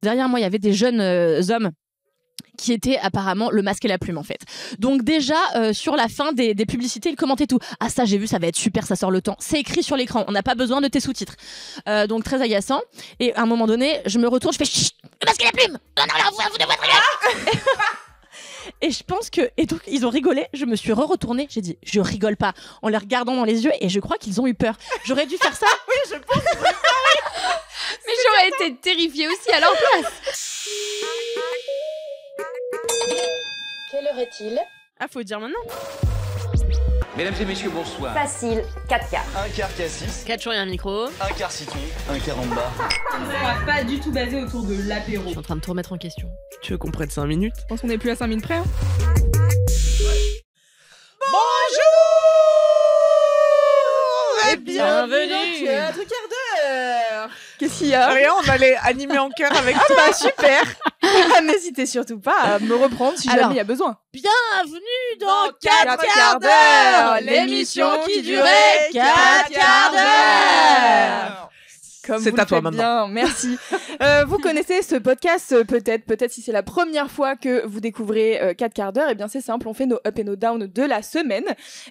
Derrière moi, il y avait des jeunes hommes qui était apparemment le masque et la plume en fait. Donc déjà sur la fin des publicités, ils commentaient tout. Ah ça j'ai vu, ça va être super, ça sort le temps. C'est écrit sur l'écran, on n'a pas besoin de tes sous-titres. Donc très agaçant. Et à un moment donné, je me retourne, je fais chut, le masque et la plume. Non non, vous devez être Et je pense que et donc ils ont rigolé. Je me suis retournée, j'ai dit je rigole pas en les regardant dans les yeux et je crois qu'ils ont eu peur. J'aurais dû faire ça. Oui, je pense. Mais j'aurais été terrifiée aussi à leur place. Quelle heure est-il? Ah, faut dire maintenant. Mesdames et messieurs, bonsoir. Facile, 4 quarts. Un quart cassis, 4 jours et un micro. un quart citron, un quart en bas. On va pas du tout basé autour de l'apéro. Je suis en train de tout remettre en question. Tu veux qu'on prenne 5 minutes? Je pense qu'on est plus à 5 minutes près. Hein. Bonjour Et bienvenue dans 4 quarts d'heure. Qu'est-ce qu'il y a? Rien, on allait animer en chœur avec toi. Bah super. N'hésitez surtout pas à me reprendre si jamais il y a besoin. Bienvenue dans 4 quarts d'heure, l'émission qui durait 4 quarts d'heure. Comme C'est vous le à toi faites maintenant. bien, merci. Vous connaissez ce podcast peut-être si c'est la première fois que vous découvrez 4 quarts d'heure, eh bien c'est simple, on fait nos up et nos down de la semaine.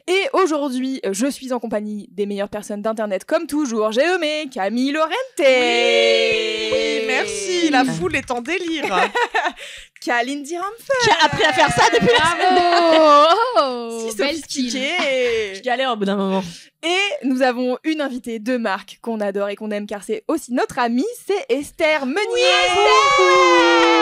Et aujourd'hui, je suis en compagnie des meilleures personnes d'internet comme toujours. J'ai nommé Camille Lorente. Oui, merci, la foule est en délire. Kalindi Ramfer. Qui a appris à faire ça depuis la semaine. Bravo. Si Belle sophistiquée. Je galère au bout d'un moment. Et nous avons une invitée de marque qu'on adore et qu'on aime car c'est aussi notre amie, c'est Esther Meunier.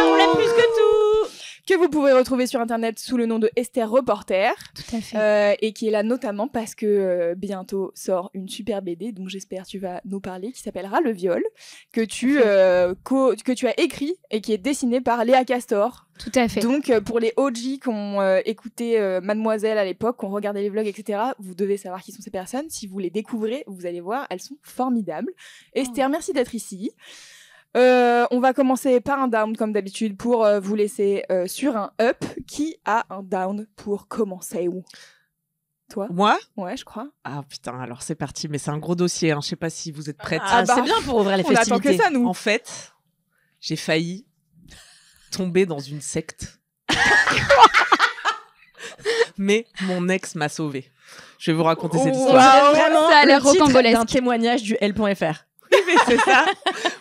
On l'a plus que tout. Que vous pouvez retrouver sur internet sous le nom de Esther Reporter. Tout à fait. Et qui est là notamment parce que bientôt sort une super BD dont j'espère tu vas nous parler, qui s'appellera Le Viol, que tu as écrit et qui est dessiné par Léa Castor. Tout à fait. Donc pour les OG qui ont écouté Mademoiselle à l'époque, qui ont regardé les vlogs, etc., vous devez savoir qui sont ces personnes. Si vous les découvrez, vous allez voir, elles sont formidables. Esther, merci d'être ici. On va commencer par un down comme d'habitude pour vous laisser sur un up. Qui a un down pour commencer? Où toi? Moi? Ouais, je crois. Ah putain, alors c'est parti, mais c'est un gros dossier, hein. Je sais pas si vous êtes prêtes. Ah, c'est bien pour ouvrir les On attend festivités. que ça, nous. En fait, j'ai failli tomber dans une secte. Mais mon ex m'a sauvée. Je vais vous raconter cette histoire. Wow, vraiment, Ça a l'air le titre rocambolesque. d'un témoignage du L.fr. Mais c'est ça.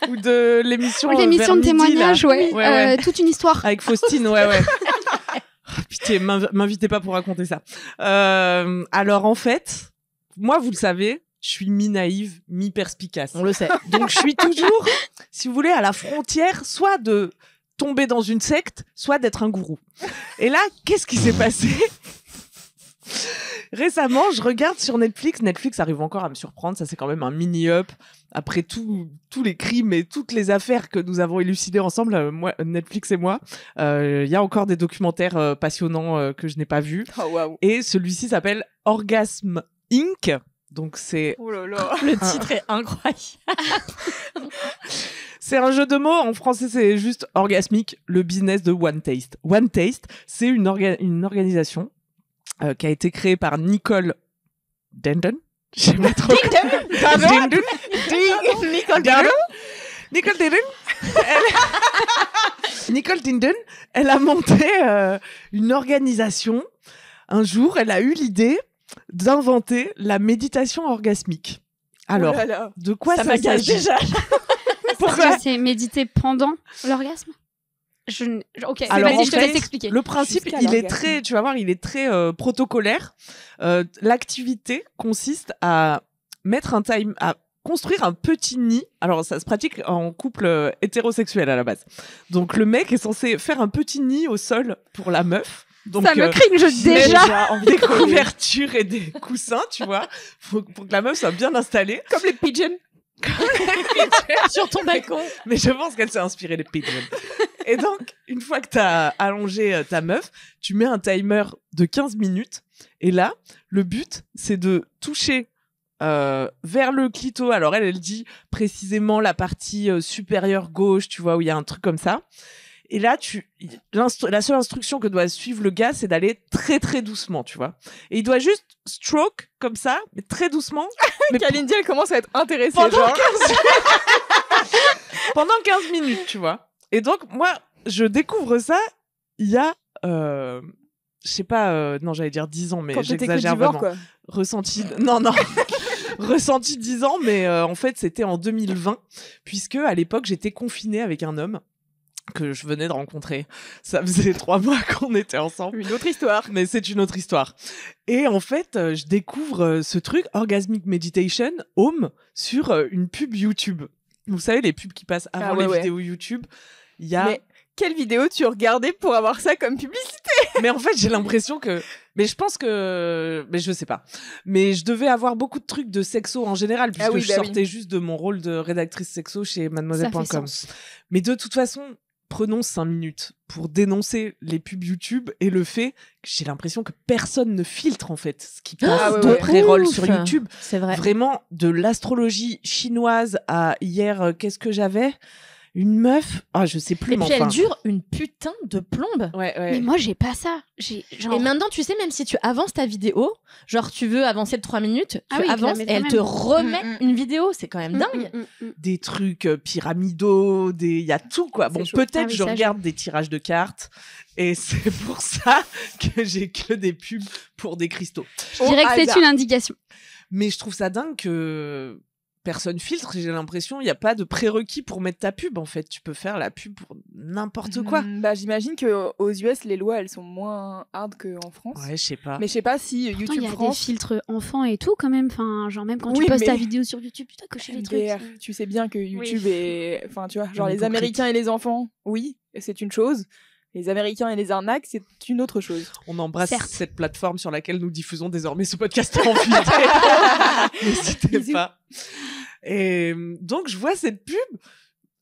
Ou de l'émission. L'émission de vers midi, témoignage, là. ouais. Ouais. Toute une histoire. Avec Faustine, ouais. Oh, putain, m'invitez pas pour raconter ça. Alors en fait, moi, vous le savez, je suis mi-naïve, mi-perspicace. On le sait. Donc je suis toujours, si vous voulez, à la frontière, soit de tomber dans une secte, soit d'être un gourou. Et là, qu'est-ce qui s'est passé? Récemment, je regarde sur Netflix. Netflix arrive encore à me surprendre. Ça, c'est quand même un mini-up. Après tous les crimes et toutes les affaires que nous avons élucidées ensemble, moi, Netflix et moi, il y a encore des documentaires passionnants que je n'ai pas vus. Oh waouh. Et celui-ci s'appelle Orgasm Inc. Donc, c'est Oh là là. Le titre est incroyable. C'est un jeu de mots. En français, c'est juste orgasmique, le business de One Taste. One Taste, c'est une organisation qui a été créée par Nicole Dindon. Je sais pas trop. Dindon. Nicole Dindon. Nicole Dindon, elle a monté une organisation. Un jour, elle a eu l'idée d'inventer la méditation orgasmique. Alors, Oh là là. de quoi ça m'agace s'agit déjà. Pourquoi? C'est méditer pendant l'orgasme? Ok, Alors, vas-y, en je te fait, laisse expliquer. Le principe, Jusqu'à il est l'orgasme. très, tu vas voir, il est très protocolaire. L'activité consiste à mettre à construire un petit nid. Alors, ça se pratique en couple hétérosexuel à la base. Donc, le mec est censé faire un petit nid au sol pour la meuf. Donc, Ça me cringe déjà. des couvertures et des coussins, tu vois, pour que la meuf soit bien installée. Comme les pigeons. Sur ton balcon. Mais je pense qu'elle s'est inspirée des pigeons. Et donc, une fois que t'as allongé ta meuf, tu mets un timer de 15 minutes. Et là, le but, c'est de toucher vers le clito. Alors, elle dit précisément la partie supérieure gauche, tu vois, où il y a un truc comme ça. Et là, la seule instruction que doit suivre le gars, c'est d'aller très très doucement, tu vois. Et il doit juste stroke comme ça, mais très doucement. Mais Kalindi, elle commence à être intéressée. pendant genre. 15 minutes, tu vois. Et donc, moi, je découvre ça il y a, je sais pas, non, j'allais dire 10 ans, mais Quand t'étais j'exagère Côte d'Ivoire, vraiment. quoi. Ressenti, non, ressenti 10 ans, mais en fait, c'était en 2020, puisque à l'époque, j'étais confinée avec un homme que je venais de rencontrer. Ça faisait 3 mois qu'on était ensemble. Une autre histoire. Mais c'est une autre histoire. Et en fait, je découvre ce truc, Orgasmic Meditation, Home, sur une pub YouTube. Vous savez, les pubs qui passent avant les vidéos YouTube. Il y a... Mais quelle vidéo tu regardais pour avoir ça comme publicité? Mais en fait, j'ai l'impression que... Mais je pense que... Mais je sais pas. Mais je devais avoir beaucoup de trucs de sexo en général, puisque je sortais juste de mon rôle de rédactrice sexo chez mademoiselle.com. Mais de toute façon... Prenons 5 minutes pour dénoncer les pubs YouTube et le fait que j'ai l'impression que personne ne filtre en fait ce qui passe de pré-roll sur YouTube. C'est vrai. Vraiment, de l'astrologie chinoise à hier, qu'est-ce que j'avais ? Une meuf, je sais plus. Et puis elle dure une putain de plombe. Ouais. Mais moi, j'ai pas ça. Et maintenant, tu sais, même si tu avances ta vidéo, genre tu veux avancer de 3 minutes, tu avances et elle te remet une vidéo. C'est quand même dingue. Des trucs pyramidaux, il y a tout quoi. Bon, peut-être je regarde des tirages de cartes et c'est pour ça que j'ai que des pubs pour des cristaux. Je dirais que c'est une indication. Mais je trouve ça dingue que personne filtre, j'ai l'impression, il n'y a pas de prérequis pour mettre ta pub en fait. Tu peux faire la pub pour n'importe quoi. J'imagine qu'aux US, les lois elles sont moins hard qu'en France. Ouais, je sais pas. Mais je sais pas si Pourtant, YouTube y a France. des filtres enfants et tout quand même. Enfin, genre même quand tu postes ta vidéo sur YouTube, putain, cocher les trucs. Tu sais bien que YouTube est. Enfin, tu vois, genre les Américains et les enfants, oui, c'est une chose. Les Américains et les arnaques, c'est une autre chose. On embrasse cette plateforme sur laquelle nous diffusons désormais ce podcast en vidéo. N'hésitez pas. Et donc, je vois cette pub.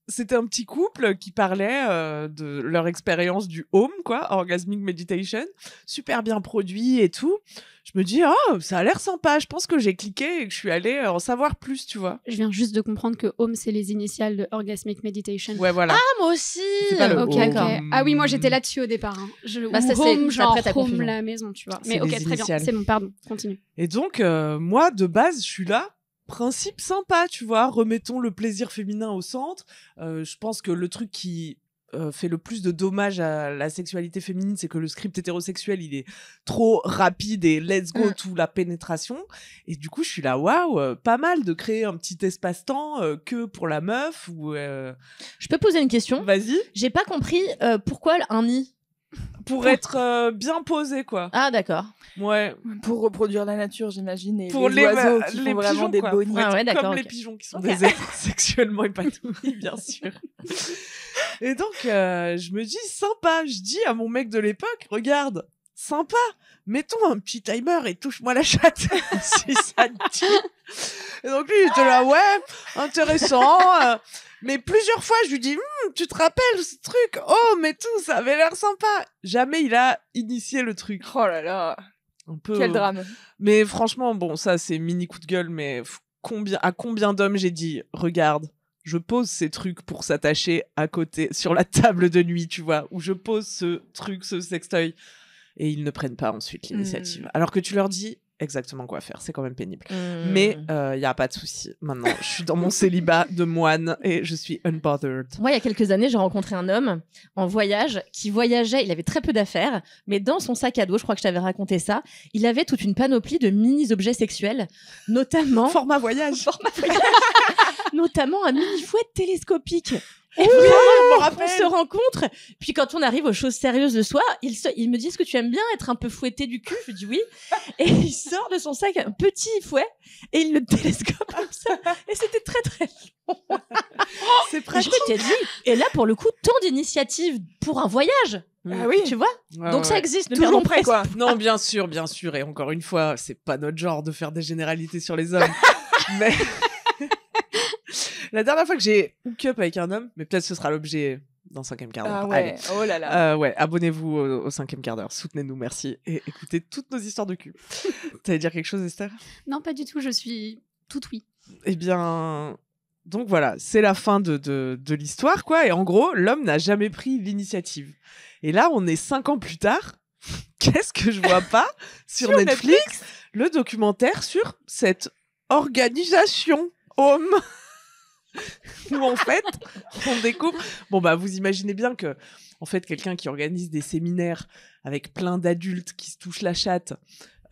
C'était un petit couple qui parlait de leur expérience du home, quoi, Orgasmic Meditation. Super bien produit et tout. Je me dis, ça a l'air sympa. Je pense que j'ai cliqué et que je suis allée en savoir plus, tu vois. Je viens juste de comprendre que home, c'est les initiales de Orgasmic Meditation. Ouais, voilà. Ah, moi aussi. C'est pas le ok. Ah oui, moi j'étais là-dessus au départ. Hein. Home, genre home, la maison, tu vois. Mais ok, très bien. C'est bon, pardon. Continue. Et donc, moi, de base, je suis là. Principe sympa, tu vois. Remettons le plaisir féminin au centre. Je pense que le truc qui fait le plus de dommages à la sexualité féminine, c'est que le script hétérosexuel, il est trop rapide et let's go to la pénétration. Et du coup, je suis là, waouh, pas mal de créer un petit espace-temps que pour la meuf. Je peux poser une question ? Vas-y. J'ai pas compris pourquoi un nid. Pour être bien posé, quoi. Ah, d'accord. Ouais. Pour reproduire la nature, j'imagine, et pour les oiseaux qui les font vraiment pigeons, des quoi. beaux nids. Comme les pigeons qui sont des êtres sexuellement épanouis, bien sûr. Et donc, je me dis, sympa. Je dis à mon mec de l'époque, regarde, sympa. Mettons un petit timer et touche-moi la chatte, si ça te dit. Et donc, lui, il était là, ouais, intéressant. Mais plusieurs fois, je lui dis, tu te rappelles ce truc? Oh, mais tout, ça avait l'air sympa. Jamais il a initié le truc. Oh là là. Un peu... Quel drame. Mais franchement, bon, ça, c'est mini coup de gueule, mais à combien d'hommes j'ai dit, regarde, je pose ces trucs pour s'attacher à côté, sur la table de nuit, tu vois, où je pose ce truc, ce sextoy, et ils ne prennent pas ensuite l'initiative. Alors que tu leur dis exactement quoi faire, c'est quand même pénible. Mais il y a pas de souci. Maintenant, je suis dans mon célibat de moine et je suis unbothered. Moi, il y a quelques années, j'ai rencontré un homme en voyage qui voyageait. Il avait très peu d'affaires, mais dans son sac à dos, je crois que je t'avais raconté ça, il avait toute une panoplie de mini objets sexuels, notamment format voyage, notamment un mini fouet télescopique. Et oui, on se rencontre, puis quand on arrive aux choses sérieuses le soir, il me dit, est-ce que tu aimes bien être un peu fouetté du cul? Je dis oui. Et il sort de son sac un petit fouet et il le télescope comme ça. Et c'était très très long. C'est pratique. Je m'étais dit, et là pour le coup, tant d'initiatives pour un voyage. Ah oui, tu vois. Donc ça existe. Ne toujours prêt quoi. Non, bien sûr. Et encore une fois, c'est pas notre genre de faire des généralités sur les hommes. Mais la dernière fois que j'ai hook up avec un homme, mais peut-être ce sera l'objet d'un 5e quart d'heure. Ah ouais. Allez. Oh là là. Ouais, abonnez-vous au 5e quart d'heure. Soutenez-nous, merci. Et écoutez toutes nos histoires de cul. T'allais dire quelque chose, Esther? Non, pas du tout. Je suis toute oui. Eh bien, donc voilà, c'est la fin de l'histoire, quoi. Et en gros, l'homme n'a jamais pris l'initiative. Et là, on est 5 ans plus tard. Qu'est-ce que je vois pas sur Netflix? Le documentaire sur cette organisation homme. où en fait, on découvre... Bon, bah, vous imaginez bien que, en fait, quelqu'un qui organise des séminaires avec plein d'adultes qui se touchent la chatte...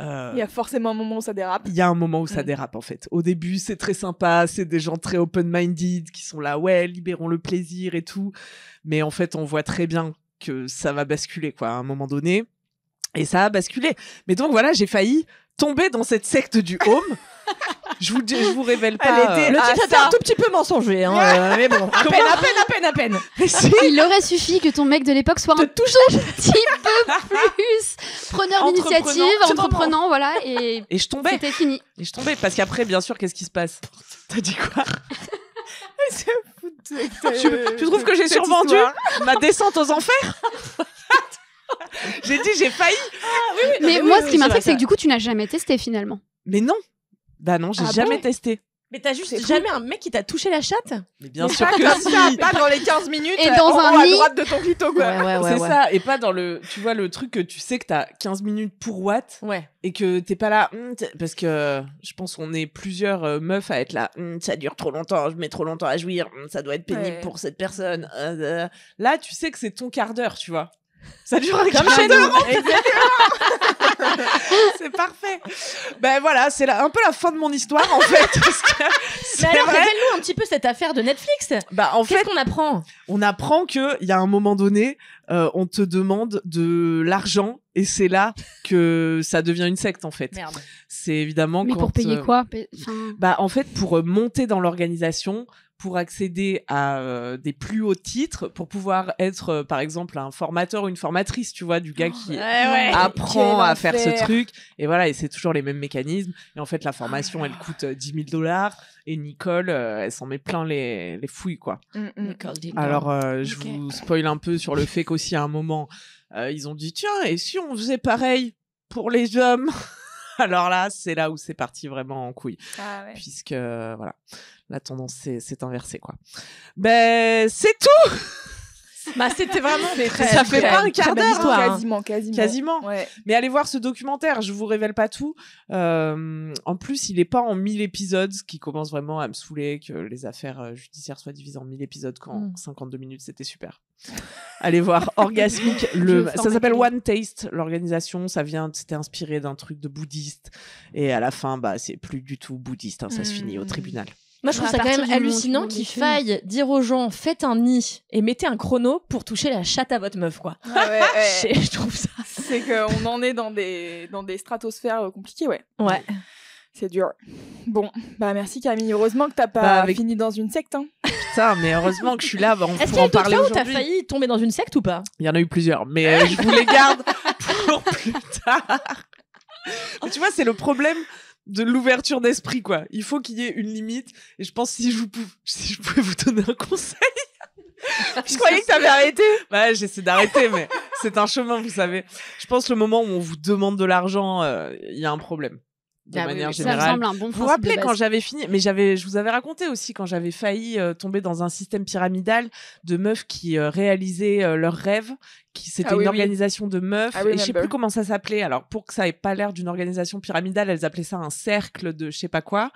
Il y a forcément un moment où ça dérape. Il y a un moment où ça dérape, en fait. Au début, c'est très sympa, c'est des gens très open-minded qui sont là, ouais, libérons le plaisir et tout. Mais en fait, on voit très bien que ça va basculer, quoi, à un moment donné. Et ça a basculé. Mais donc, voilà, j'ai failli tomber dans cette secte du home. Je vous révèle pas. Le titre était un tout petit peu mensonger, hein, mais bon, à peine. Il aurait suffi que ton mec de l'époque soit un tout petit peu plus preneur d'initiative, entreprenant, voilà, et je tombais. C'était fini. Et je tombais, parce qu'après, bien sûr, qu'est-ce qui se passe? T'as dit quoi? Tu trouves que j'ai survendu ma descente aux enfers? J'ai dit, j'ai failli. Mais moi, ce qui m'intrigue, c'est que du coup, tu n'as jamais testé finalement. Mais non. Bah non, j'ai jamais testé. Mais t'as juste jamais un mec qui t'a touché la chatte? Mais bien sûr que si. Pas dans les 15 minutes et dans un à lit droite de ton clito, quoi. C'est ça, et pas dans le... Tu vois, le truc que tu sais que t'as 15 minutes pour Watt, et que t'es pas là... parce que je pense qu'on est plusieurs meufs à être là. Ça dure trop longtemps, je mets trop longtemps à jouir, ça doit être pénible pour cette personne. Là, tu sais que c'est ton quart d'heure, tu vois. Ça dure un quart d'heure. C'est parfait. Ben voilà, c'est un peu la fin de mon histoire en fait. Mais alors, rappelle-nous un petit peu cette affaire de Netflix. Bah en fait, qu'est-ce qu'on apprend? On apprend que il y a un moment donné, on te demande de l'argent et c'est là que ça devient une secte en fait. Merde. C'est évidemment. Mais pour payer quoi? Bah en fait, pour monter dans l'organisation, pour accéder à des plus hauts titres, pour pouvoir être, par exemple, un formateur ou une formatrice, tu vois, du gars qui apprend à faire ce truc. Et voilà, et c'est toujours les mêmes mécanismes. Et en fait, la formation, elle coûte $10,000. Et Nicole, elle s'en met plein les fouilles, quoi. Alors, je vous spoil un peu sur le fait qu'aussi, à un moment, ils ont dit, tiens, et si on faisait pareil pour les hommes? Alors là, c'est là où c'est parti vraiment en couille. Puisque, voilà, la tendance s'est inversée, quoi. Ben, c'est tout! Bah, c'était vraiment ça fait pas un quart d'heure, hein. Quasiment. Ouais. Mais allez voir ce documentaire, je vous révèle pas tout. En plus, il est pas en 1000 épisodes, ce qui commence vraiment à me saouler que les affaires judiciaires soient divisées en 1000 épisodes quand 52 minutes, c'était super. Allez voir Orgasmic, ça s'appelle One Taste, l'organisation, c'était inspiré d'un truc de bouddhiste et à la fin, bah, c'est plus du tout bouddhiste, hein, ça se finit au tribunal. Moi, je trouve ça quand même hallucinant qu'il faille dire aux gens, faites un nid et mettez un chrono pour toucher la chatte à votre meuf, quoi. Je trouve ça. C'est qu'on en est dans des stratosphères compliquées, ouais. C'est dur. Bon, bah merci Camille. Heureusement que t'as pas fini dans une secte, hein. Putain, mais heureusement que je suis là pour en parler aujourd'hui. Est-ce qu'il y a d'autres fois où t'as failli tomber dans une secte ou pas? Il y en a eu plusieurs, mais je vous les garde pour plus tard. Tu vois, c'est le problème de l'ouverture d'esprit, quoi. Il faut qu'il y ait une limite. Et je pense si je pouvais vous donner un conseil. Je croyais que t'avais arrêté. Ouais, j'essaie d'arrêter, mais c'est un chemin, vous savez. Je pense le moment où on vous demande de l'argent, il y a un problème. De manière générale. Ça ressemble à un bon vous vous rappelez quand j'avais fini, mais je vous avais raconté aussi quand j'avais failli tomber dans un système pyramidal de meufs qui réalisaient leurs rêves, c'était une organisation de meufs, et je sais plus comment ça s'appelait. Alors pour que ça ait pas l'air d'une organisation pyramidale, elles appelaient ça un cercle de je sais pas quoi.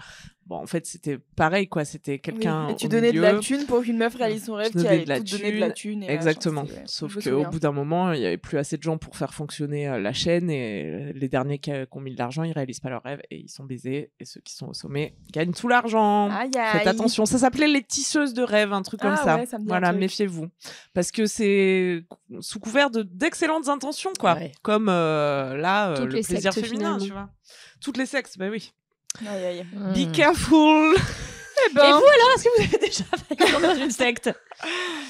Bon, en fait, c'était pareil, quoi. C'était quelqu'un. Et tu donnais de la thune pour qu'une meuf réalise son rêve, qui allait tout donner de la thune. Exactement. Sauf qu'au bout d'un moment, il y avait plus assez de gens pour faire fonctionner la chaîne, et les derniers qui ont mis de l'argent, ils réalisent pas leur rêve et ils sont baisés. Et ceux qui sont au sommet gagnent tout l'argent. Faites attention. Ça s'appelait les tisseuses de rêves, un truc comme ça. Ouais, ça me dit voilà, méfiez-vous. Parce que c'est sous couvert d'excellentes intentions, quoi. Ouais. Comme là, le plaisir féminin, tu vois. Toutes les sexes, bah oui. Be careful. Et vous alors, est-ce que vous avez déjà failli tomber dans une secte?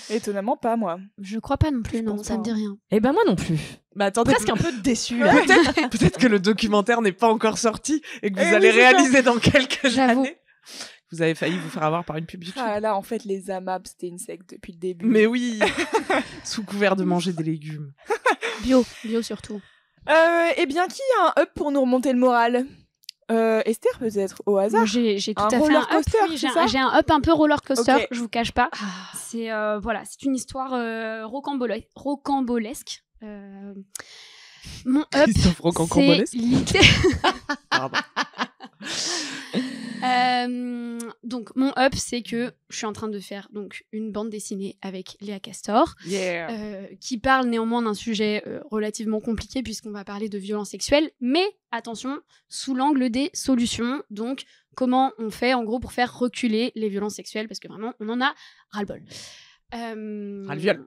Étonnamment pas, moi. Je crois pas non plus, non, ça me dit rien. Eh ben moi non plus. Bah attendez, presque un peu déçue. Peut-être que le documentaire n'est pas encore sorti et que vous allez réaliser dans quelques années. Vous avez failli vous faire avoir par une pub YouTube. Ah là, en fait, les AMAP, c'était une secte depuis le début. Mais oui, sous couvert de manger des légumes. Bio surtout. Eh bien, qui a un up pour nous remonter le moral? Esther, peut-être, au hasard. Moi, j'ai tout à fait un up. Oui, j'ai un up un peu roller coaster, je vous cache pas. C'est c'est une histoire rocambolesque. Mon up, Christophe Rocambolesque. c'est Donc mon up, c'est que je suis en train de faire donc une bande dessinée avec Léa Castor, qui parle néanmoins d'un sujet relativement compliqué puisqu'on va parler de violences sexuelles, mais attention, sous l'angle des solutions. Donc comment on fait en gros pour faire reculer les violences sexuelles, parce que vraiment on en a ras-le-bol. Ras-le-viol.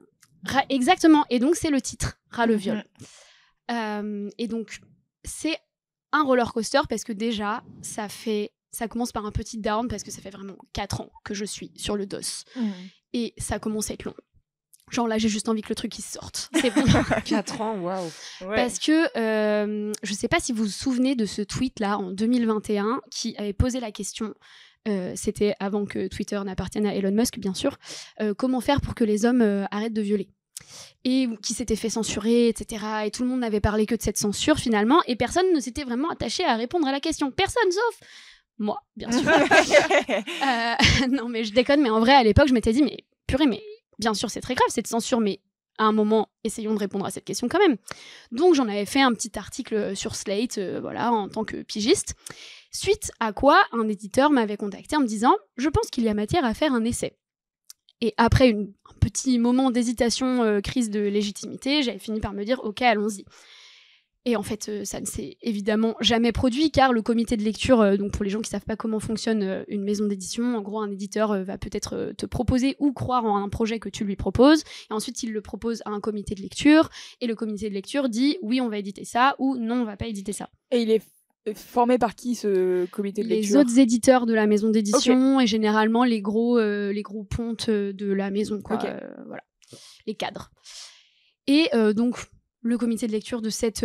Exactement, et donc c'est le titre, ras-le-viol. Et donc c'est un roller coaster parce que déjà ça commence par un petit down parce que ça fait vraiment 4 ans que je suis sur le dos et ça commence à être long. Genre là j'ai juste envie que le truc il sorte. C'est bon. 4 ans, waouh. Parce que je sais pas si vous vous souvenez de ce tweet là en 2021 qui avait posé la question. C'était avant que Twitter n'appartienne à Elon Musk, bien sûr. Comment faire pour que les hommes arrêtent de violer ? Et qui s'était fait censurer, etc. Et tout le monde n'avait parlé que de cette censure, finalement. Et personne ne s'était vraiment attaché à répondre à la question. Personne, sauf moi, bien sûr. Non, mais je déconne. Mais en vrai, à l'époque, je m'étais dit, mais purée, mais bien sûr, c'est très grave, cette censure. Mais à un moment, essayons de répondre à cette question quand même. Donc, j'en avais fait un petit article sur Slate, voilà, en tant que pigiste. Suite à quoi, un éditeur m'avait contacté en me disant « Je pense qu'il y a matière à faire un essai ». Et après un petit moment d'hésitation, crise de légitimité, j'avais fini par me dire « Ok, allons-y ». Et en fait, ça ne s'est évidemment jamais produit, car le comité de lecture, donc pour les gens qui ne savent pas comment fonctionne une maison d'édition, en gros, un éditeur va peut-être te proposer ou croire en un projet que tu lui proposes, et ensuite il le propose à un comité de lecture, et le comité de lecture dit « Oui, on va éditer ça » ou « Non, on ne va pas éditer ça ». Et il est formé par qui, ce comité de lecture ? Les autres éditeurs de la maison d'édition et généralement les gros pontes de la maison, quoi. Voilà. Les cadres. Et donc, le comité de lecture de cette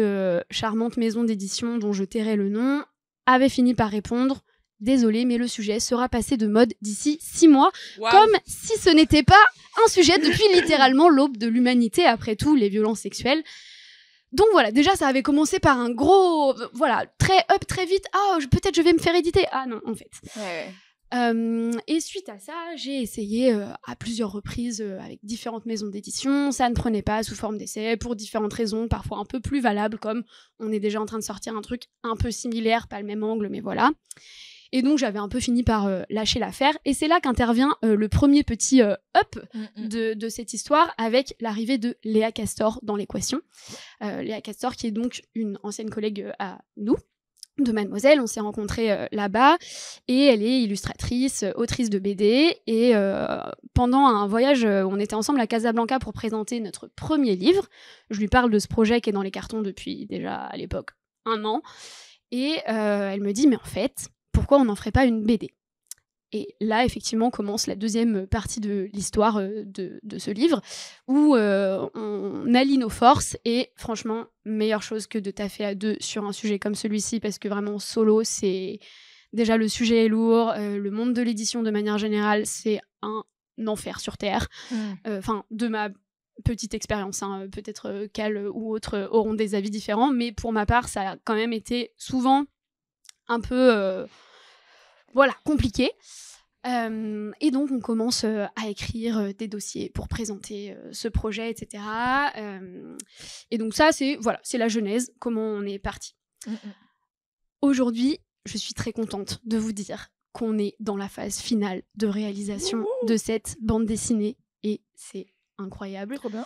charmante maison d'édition dont je tairai le nom avait fini par répondre « Désolé, mais le sujet sera passé de mode d'ici 6 mois. Wow. » Comme si ce n'était pas un sujet depuis littéralement l'aube de l'humanité, après tout, les violences sexuelles. Donc voilà, déjà ça avait commencé par un gros, très up, très vite. Peut-être je vais me faire éditer. Ah non, en fait. Et suite à ça, j'ai essayé à plusieurs reprises avec différentes maisons d'édition. Ça ne prenait pas sous forme d'essai pour différentes raisons, parfois un peu plus valables, comme on est déjà en train de sortir un truc un peu similaire, pas le même angle, mais voilà. Et donc j'avais un peu fini par lâcher l'affaire, et c'est là qu'intervient le premier petit up de cette histoire, avec l'arrivée de Léa Castor dans l'équation. Léa Castor, qui est donc une ancienne collègue à nous de Mademoiselle, on s'est rencontrés là-bas, et elle est illustratrice, autrice de BD, et pendant un voyage, on était ensemble à Casablanca pour présenter notre premier livre. Je lui parle de ce projet qui est dans les cartons depuis déjà à l'époque 1 an, et elle me dit, mais en fait, pourquoi on n'en ferait pas une BD ? Et là, effectivement, commence la deuxième partie de l'histoire de ce livre, où on allie nos forces, et franchement, meilleure chose que de taffer à 2 sur un sujet comme celui-ci, parce que vraiment, solo, c'est... Déjà, le sujet est lourd, le monde de l'édition, de manière générale, c'est un enfer sur Terre. Enfin, de ma petite expérience, hein, peut-être Cal ou autres auront des avis différents, mais pour ma part, ça a quand même été souvent un peu... compliqué. Et donc, on commence à écrire des dossiers pour présenter ce projet, etc. Et donc ça, c'est la genèse, comment on est parti. Aujourd'hui, je suis très contente de vous dire qu'on est dans la phase finale de réalisation de cette bande dessinée, et c'est incroyable. Trop bien.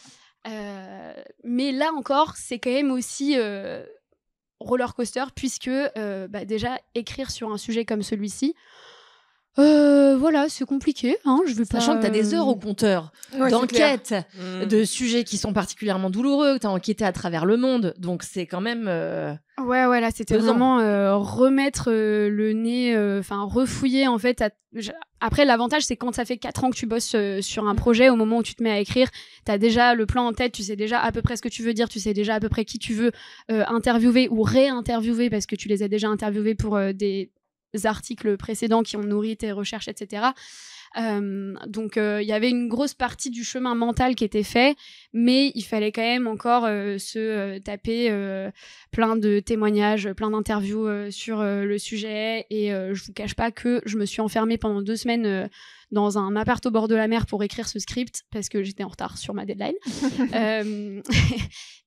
Mais là encore, c'est quand même aussi... roller coaster, puisque déjà écrire sur un sujet comme celui-ci, c'est compliqué, hein, je veux pas... Sachant que t'as des heures au compteur d'enquête, de sujets qui sont particulièrement douloureux, que t'as enquêté à travers le monde, donc c'est quand même... là c'était vraiment remettre le nez, refouiller en fait. Après, l'avantage, c'est quand ça fait 4 ans que tu bosses sur un projet, au moment où tu te mets à écrire, t'as déjà le plan en tête, tu sais déjà à peu près ce que tu veux dire, tu sais déjà à peu près qui tu veux interviewer ou réinterviewer, parce que tu les as déjà interviewés pour des articles précédents qui ont nourri tes recherches, etc. Donc il y avait une grosse partie du chemin mental qui était fait, mais il fallait quand même encore se taper plein de témoignages, plein d'interviews sur le sujet. Et je vous cache pas que je me suis enfermée pendant 2 semaines dans un appart au bord de la mer pour écrire ce script parce que j'étais en retard sur ma deadline.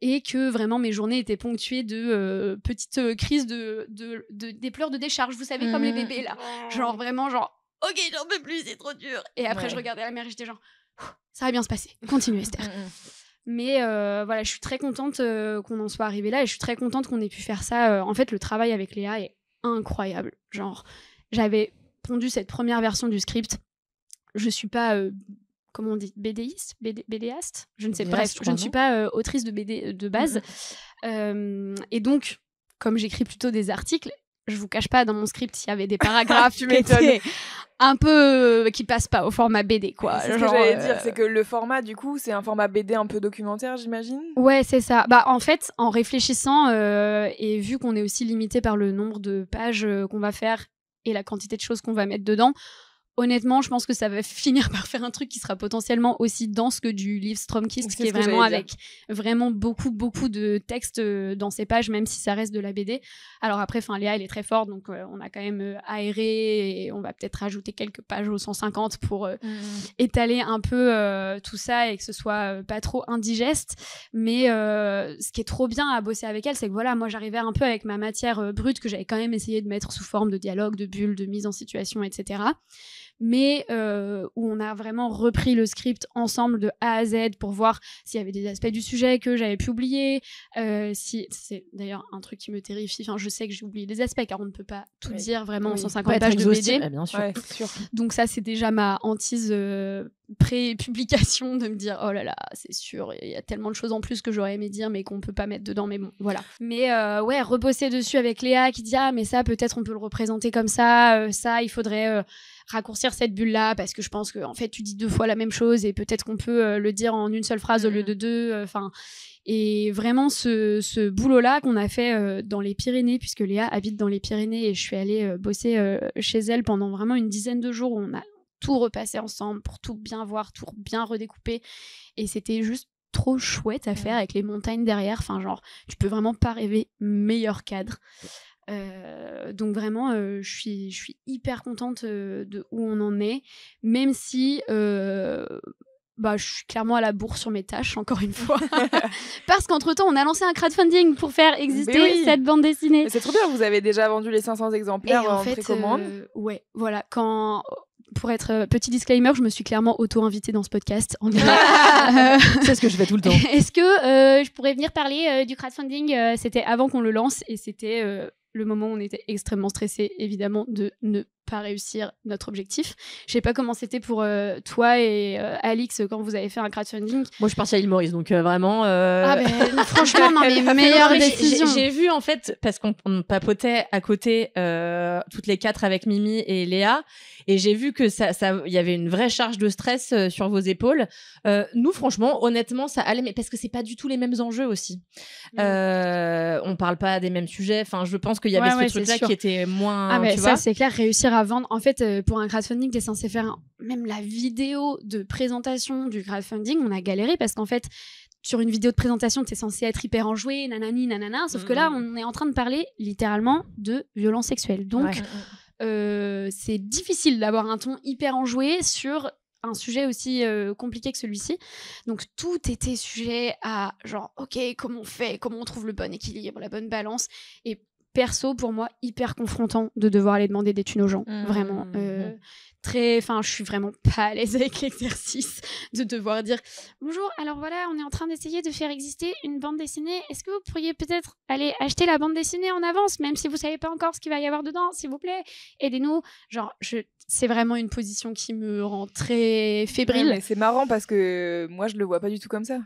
Et que vraiment mes journées étaient ponctuées de petites crises des pleurs de décharge, vous savez, comme les bébés là. Genre vraiment genre ok, j'en peux plus, c'est trop dur. Et après je regardais la mer et j'étais genre ça va bien se passer, continue Esther. Mais voilà, je suis très contente qu'on en soit arrivé là et je suis très contente qu'on ait pu faire ça. En fait, le travail avec Léa est incroyable. Genre, j'avais pondu cette première version du script. Je suis pas, comment on dit, BDiste, BDaste, je ne sais pas. Bref, je ne suis pas autrice de BD de base. Et donc, comme j'écris plutôt des articles, je vous cache pas, dans mon script, il y avait des paragraphes qui étaient un peu qui passent pas au format BD, quoi. C'est ce que j'allais dire, c'est que le format, du coup, c'est un format BD un peu documentaire, j'imagine. Ouais, c'est ça. Bah, en fait, en réfléchissant et vu qu'on est aussi limité par le nombre de pages qu'on va faire et la quantité de choses qu'on va mettre dedans, honnêtement, je pense que ça va finir par faire un truc qui sera potentiellement aussi dense que du livre Stromkist, qui est vraiment avec vraiment beaucoup de textes dans ses pages, même si ça reste de la BD. Alors après, Léa, elle est très forte, donc on a quand même aéré et on va peut-être rajouter quelques pages aux 150 pour étaler un peu tout ça et que ce soit pas trop indigeste. Mais ce qui est trop bien à bosser avec elle, c'est que voilà, moi j'arrivais un peu avec ma matière brute que j'avais quand même essayé de mettre sous forme de dialogue, de bulles, de mise en situation, etc. Mais où on a vraiment repris le script ensemble de A à Z pour voir s'il y avait des aspects du sujet que j'avais pu oublier. Si c'est d'ailleurs un truc qui me terrifie. Enfin, je sais que j'ai oublié des aspects car on ne peut pas tout dire vraiment en 150 pages de BD. Bien sûr. Ouais, c'est sûr. Donc ça, c'est déjà ma hantise pré-publication de me dire oh là là, c'est sûr, il y a tellement de choses en plus que j'aurais aimé dire mais qu'on peut pas mettre dedans. Mais bon, voilà. Mais ouais, rebosser dessus avec Léa qui dit ah mais ça peut-être on peut le représenter comme ça. Ça, il faudrait raccourcir cette bulle là parce que je pense que en fait tu dis 2 fois la même chose et peut-être qu'on peut le dire en une seule phrase au lieu de 2. Enfin. Et vraiment ce boulot là qu'on a fait dans les Pyrénées, puisque Léa habite dans les Pyrénées et je suis allée bosser chez elle pendant vraiment une dizaine de jours où on a tout repassé ensemble pour tout bien voir, tout bien redécouper, et c'était juste trop chouette à faire avec les montagnes derrière. Enfin genre tu peux vraiment pas rêver meilleur cadre. Donc vraiment je suis hyper contente de où on en est, même si je suis clairement à la bourre sur mes tâches, encore une fois. Parce qu'entre-temps, on a lancé un crowdfunding pour faire exister cette bande dessinée. Mais c'est trop bien, vous avez déjà vendu les 500 exemplaires en précommande. Ouais, voilà. Pour être petit disclaimer, je me suis clairement auto-invitée dans ce podcast. C'est ce que je fais tout le temps. Est-ce que je pourrais venir parler du crowdfunding C'était avant qu'on le lance et c'était le moment où on était extrêmement stressés, évidemment, de ne pas réussir notre objectif. Je sais pas comment c'était pour toi et Alix quand vous avez fait un crowdfunding. Moi, je suis partie à l'île Maurice, donc vraiment. Ah ben franchement, non mais meilleure décision. J'ai vu en fait parce qu'on papotait à côté toutes les 4 avec Mimi et Léa, et j'ai vu que ça, il y avait une vraie charge de stress sur vos épaules. Nous, franchement, honnêtement, ça allait, mais parce que c'est pas du tout les mêmes enjeux aussi. On parle pas des mêmes sujets. Enfin, je pense qu'il y avait ce truc-là qui était moins. Ah mais tu ça, vois, c'est clair. Réussir à vendre. En fait, pour un crowdfunding, t'es censé faire même la vidéo de présentation du crowdfunding. On a galéré parce qu'en fait, sur une vidéo de présentation, t'es censé être hyper enjoué, nanani, nanana. Sauf que là, on est en train de parler littéralement de violence sexuelle. Donc, c'est difficile d'avoir un ton hyper enjoué sur un sujet aussi compliqué que celui-ci. Donc tout était sujet à genre ok, comment on fait, comment on trouve le bon équilibre, la bonne balance. Et perso, pour moi, hyper confrontant de devoir aller demander des thunes aux gens. Vraiment. Je suis vraiment pas à l'aise avec l'exercice de devoir dire bonjour, alors voilà, on est en train d'essayer de faire exister une bande dessinée. Est-ce que vous pourriez peut-être aller acheter la bande dessinée en avance, même si vous savez pas encore ce qu'il va y avoir dedans, s'il vous plaît, aidez-nous. Genre, c'est vraiment une position qui me rend très fébrile. Ouais, mais c'est marrant parce que moi, je le vois pas du tout comme ça.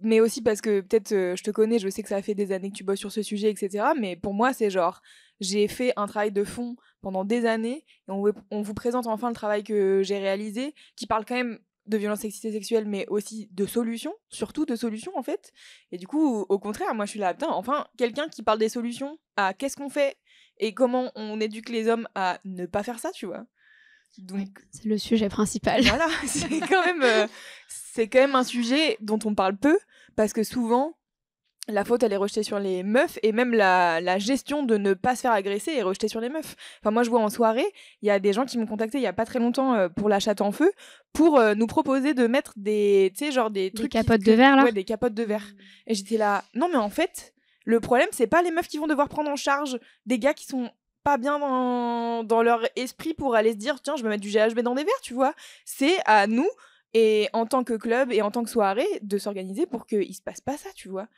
Mais aussi parce que peut-être je te connais, je sais que ça fait des années que tu bosses sur ce sujet, etc. Mais pour moi, c'est genre, j'ai fait un travail de fond pendant des années et on vous présente enfin le travail que j'ai réalisé, qui parle quand même de violence sexuelle, mais aussi de solutions, surtout de solutions en fait. Et du coup, au contraire, moi je suis là, putain, enfin, quelqu'un qui parle des solutions à qu'est-ce qu'on fait et comment on éduque les hommes à ne pas faire ça, tu vois. Donc C'est le sujet principal. voilà, c'est quand même un sujet dont on parle peu parce que souvent la faute elle est rejetée sur les meufs et même la gestion de ne pas se faire agresser est rejetée sur les meufs. Enfin moi je vois en soirée, il y a des gens qui m'ont contacté il y a pas très longtemps pour la chatte en feu pour nous proposer de mettre des tu sais genre des trucs capotes de verre là. Ouais, des capotes de verre. Et j'étais là non mais en fait, le problème c'est pas les meufs qui vont devoir prendre en charge des gars qui sont pas bien dans leur esprit pour aller se dire tiens je vais mettre du GHB dans des verres, tu vois. C'est à nous et en tant que club et en tant que soirée de s'organiser pour qu'il se passe pas ça, tu vois.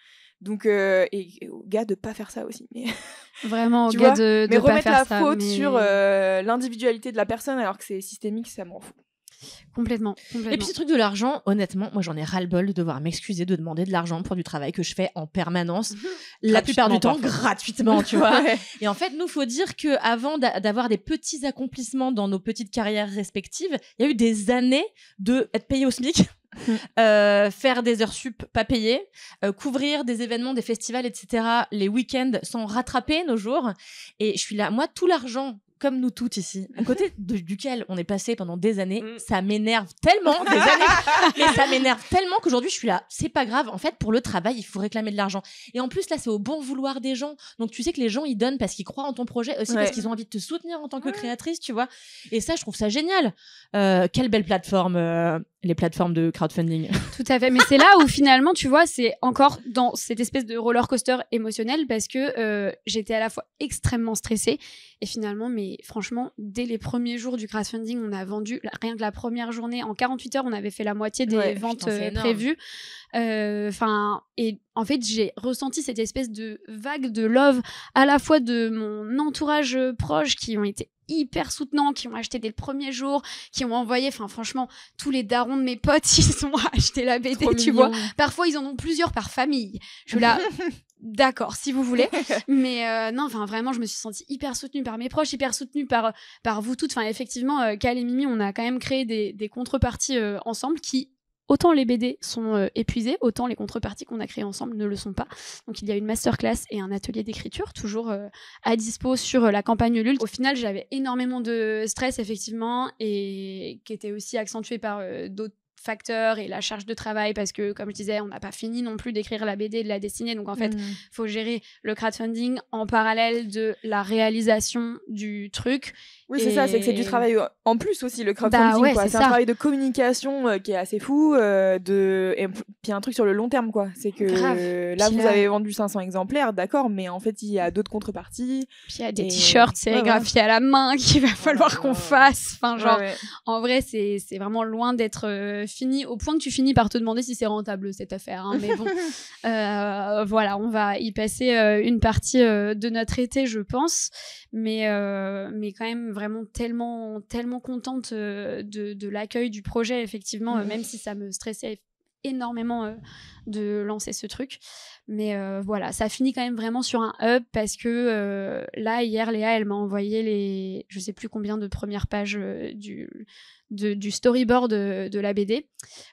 Donc et aux gars de pas faire ça aussi, mais Vraiment, au tu gars vois, de mais pas remettre faire la ça, faute mais sur l'individualité de la personne alors que c'est systémique, ça m'en fout. complètement. Et puis ce truc de l'argent, honnêtement, moi j'en ai ras-le-bol de devoir m'excuser de demander de l'argent pour du travail que je fais en permanence, la plupart du temps gratuitement, tu vois. Et en fait, nous faut dire que avant d'avoir des petits accomplissements dans nos petites carrières respectives, il y a eu des années de être payé au SMIC. Faire des heures sup pas payées, couvrir des événements, des festivals, etc. les week-ends sans rattraper nos jours. Et je suis là, moi, tout l'argent, comme nous toutes ici, à côté duquel on est passé pendant des années, ça m'énerve tellement, des années, mais ça m'énerve tellement qu'aujourd'hui je suis là, c'est pas grave, en fait pour le travail il faut réclamer de l'argent. Et en plus là c'est au bon vouloir des gens, donc tu sais que les gens ils donnent parce qu'ils croient en ton projet, aussi parce qu'ils ont envie de te soutenir en tant que créatrice, tu vois. Et ça je trouve ça génial. Quelle belle plateforme, les plateformes de crowdfunding. Tout à fait, mais c'est là où finalement, tu vois, c'est encore dans cette espèce de roller coaster émotionnel parce que j'étais à la fois extrêmement stressée et finalement, mais franchement, dès les premiers jours du crowdfunding, on a vendu, rien que la première journée, en 48 heures, on avait fait la moitié des ventes prévues. Enfin, et en fait, j'ai ressenti cette espèce de vague de love à la fois de mon entourage proche qui ont été hyper soutenants, qui ont acheté dès le premier jour, qui ont envoyé, enfin franchement, tous les darons de mes potes, ils ont acheté la BD, tu vois. Parfois, ils en ont plusieurs par famille. Je suis là, d'accord, si vous voulez. Mais non, enfin vraiment, je me suis sentie hyper soutenue par mes proches, hyper soutenue par vous toutes. Enfin, effectivement, Cal et Mimi, on a quand même créé des contreparties ensemble qui... Autant les BD sont épuisés, autant les contreparties qu'on a créées ensemble ne le sont pas. Donc il y a une masterclass et un atelier d'écriture, toujours à dispo sur la campagne Ulule. Au final, j'avais énormément de stress, effectivement, et qui était aussi accentué par d'autres facteurs et la charge de travail parce que, comme je disais, on n'a pas fini non plus d'écrire la BD et de la dessiner. Donc en fait, faut gérer le crowdfunding en parallèle de la réalisation du truc. Oui, c'est ça, c'est que c'est du travail en plus aussi, le crowdfunding. Ouais, c'est un travail de communication qui est assez fou. Et puis un truc sur le long terme, quoi. C'est que là, vous avez vendu 500 exemplaires, d'accord, mais en fait, il y a d'autres contreparties. Puis il y a des t-shirts sérigraphiés à la main qu'il va falloir qu'on fasse. Enfin, genre, en vrai, c'est vraiment loin d'être fini, au point que tu finis par te demander si c'est rentable cette affaire. Hein. Mais bon, voilà, on va y passer une partie de notre été, je pense. Mais quand même vraiment tellement contente de l'accueil du projet, effectivement, même si ça me stressait énormément de lancer ce truc. Mais voilà, ça finit quand même vraiment sur un up parce que là, hier, Léa, elle m'a envoyé je sais plus combien de premières pages du storyboard de la BD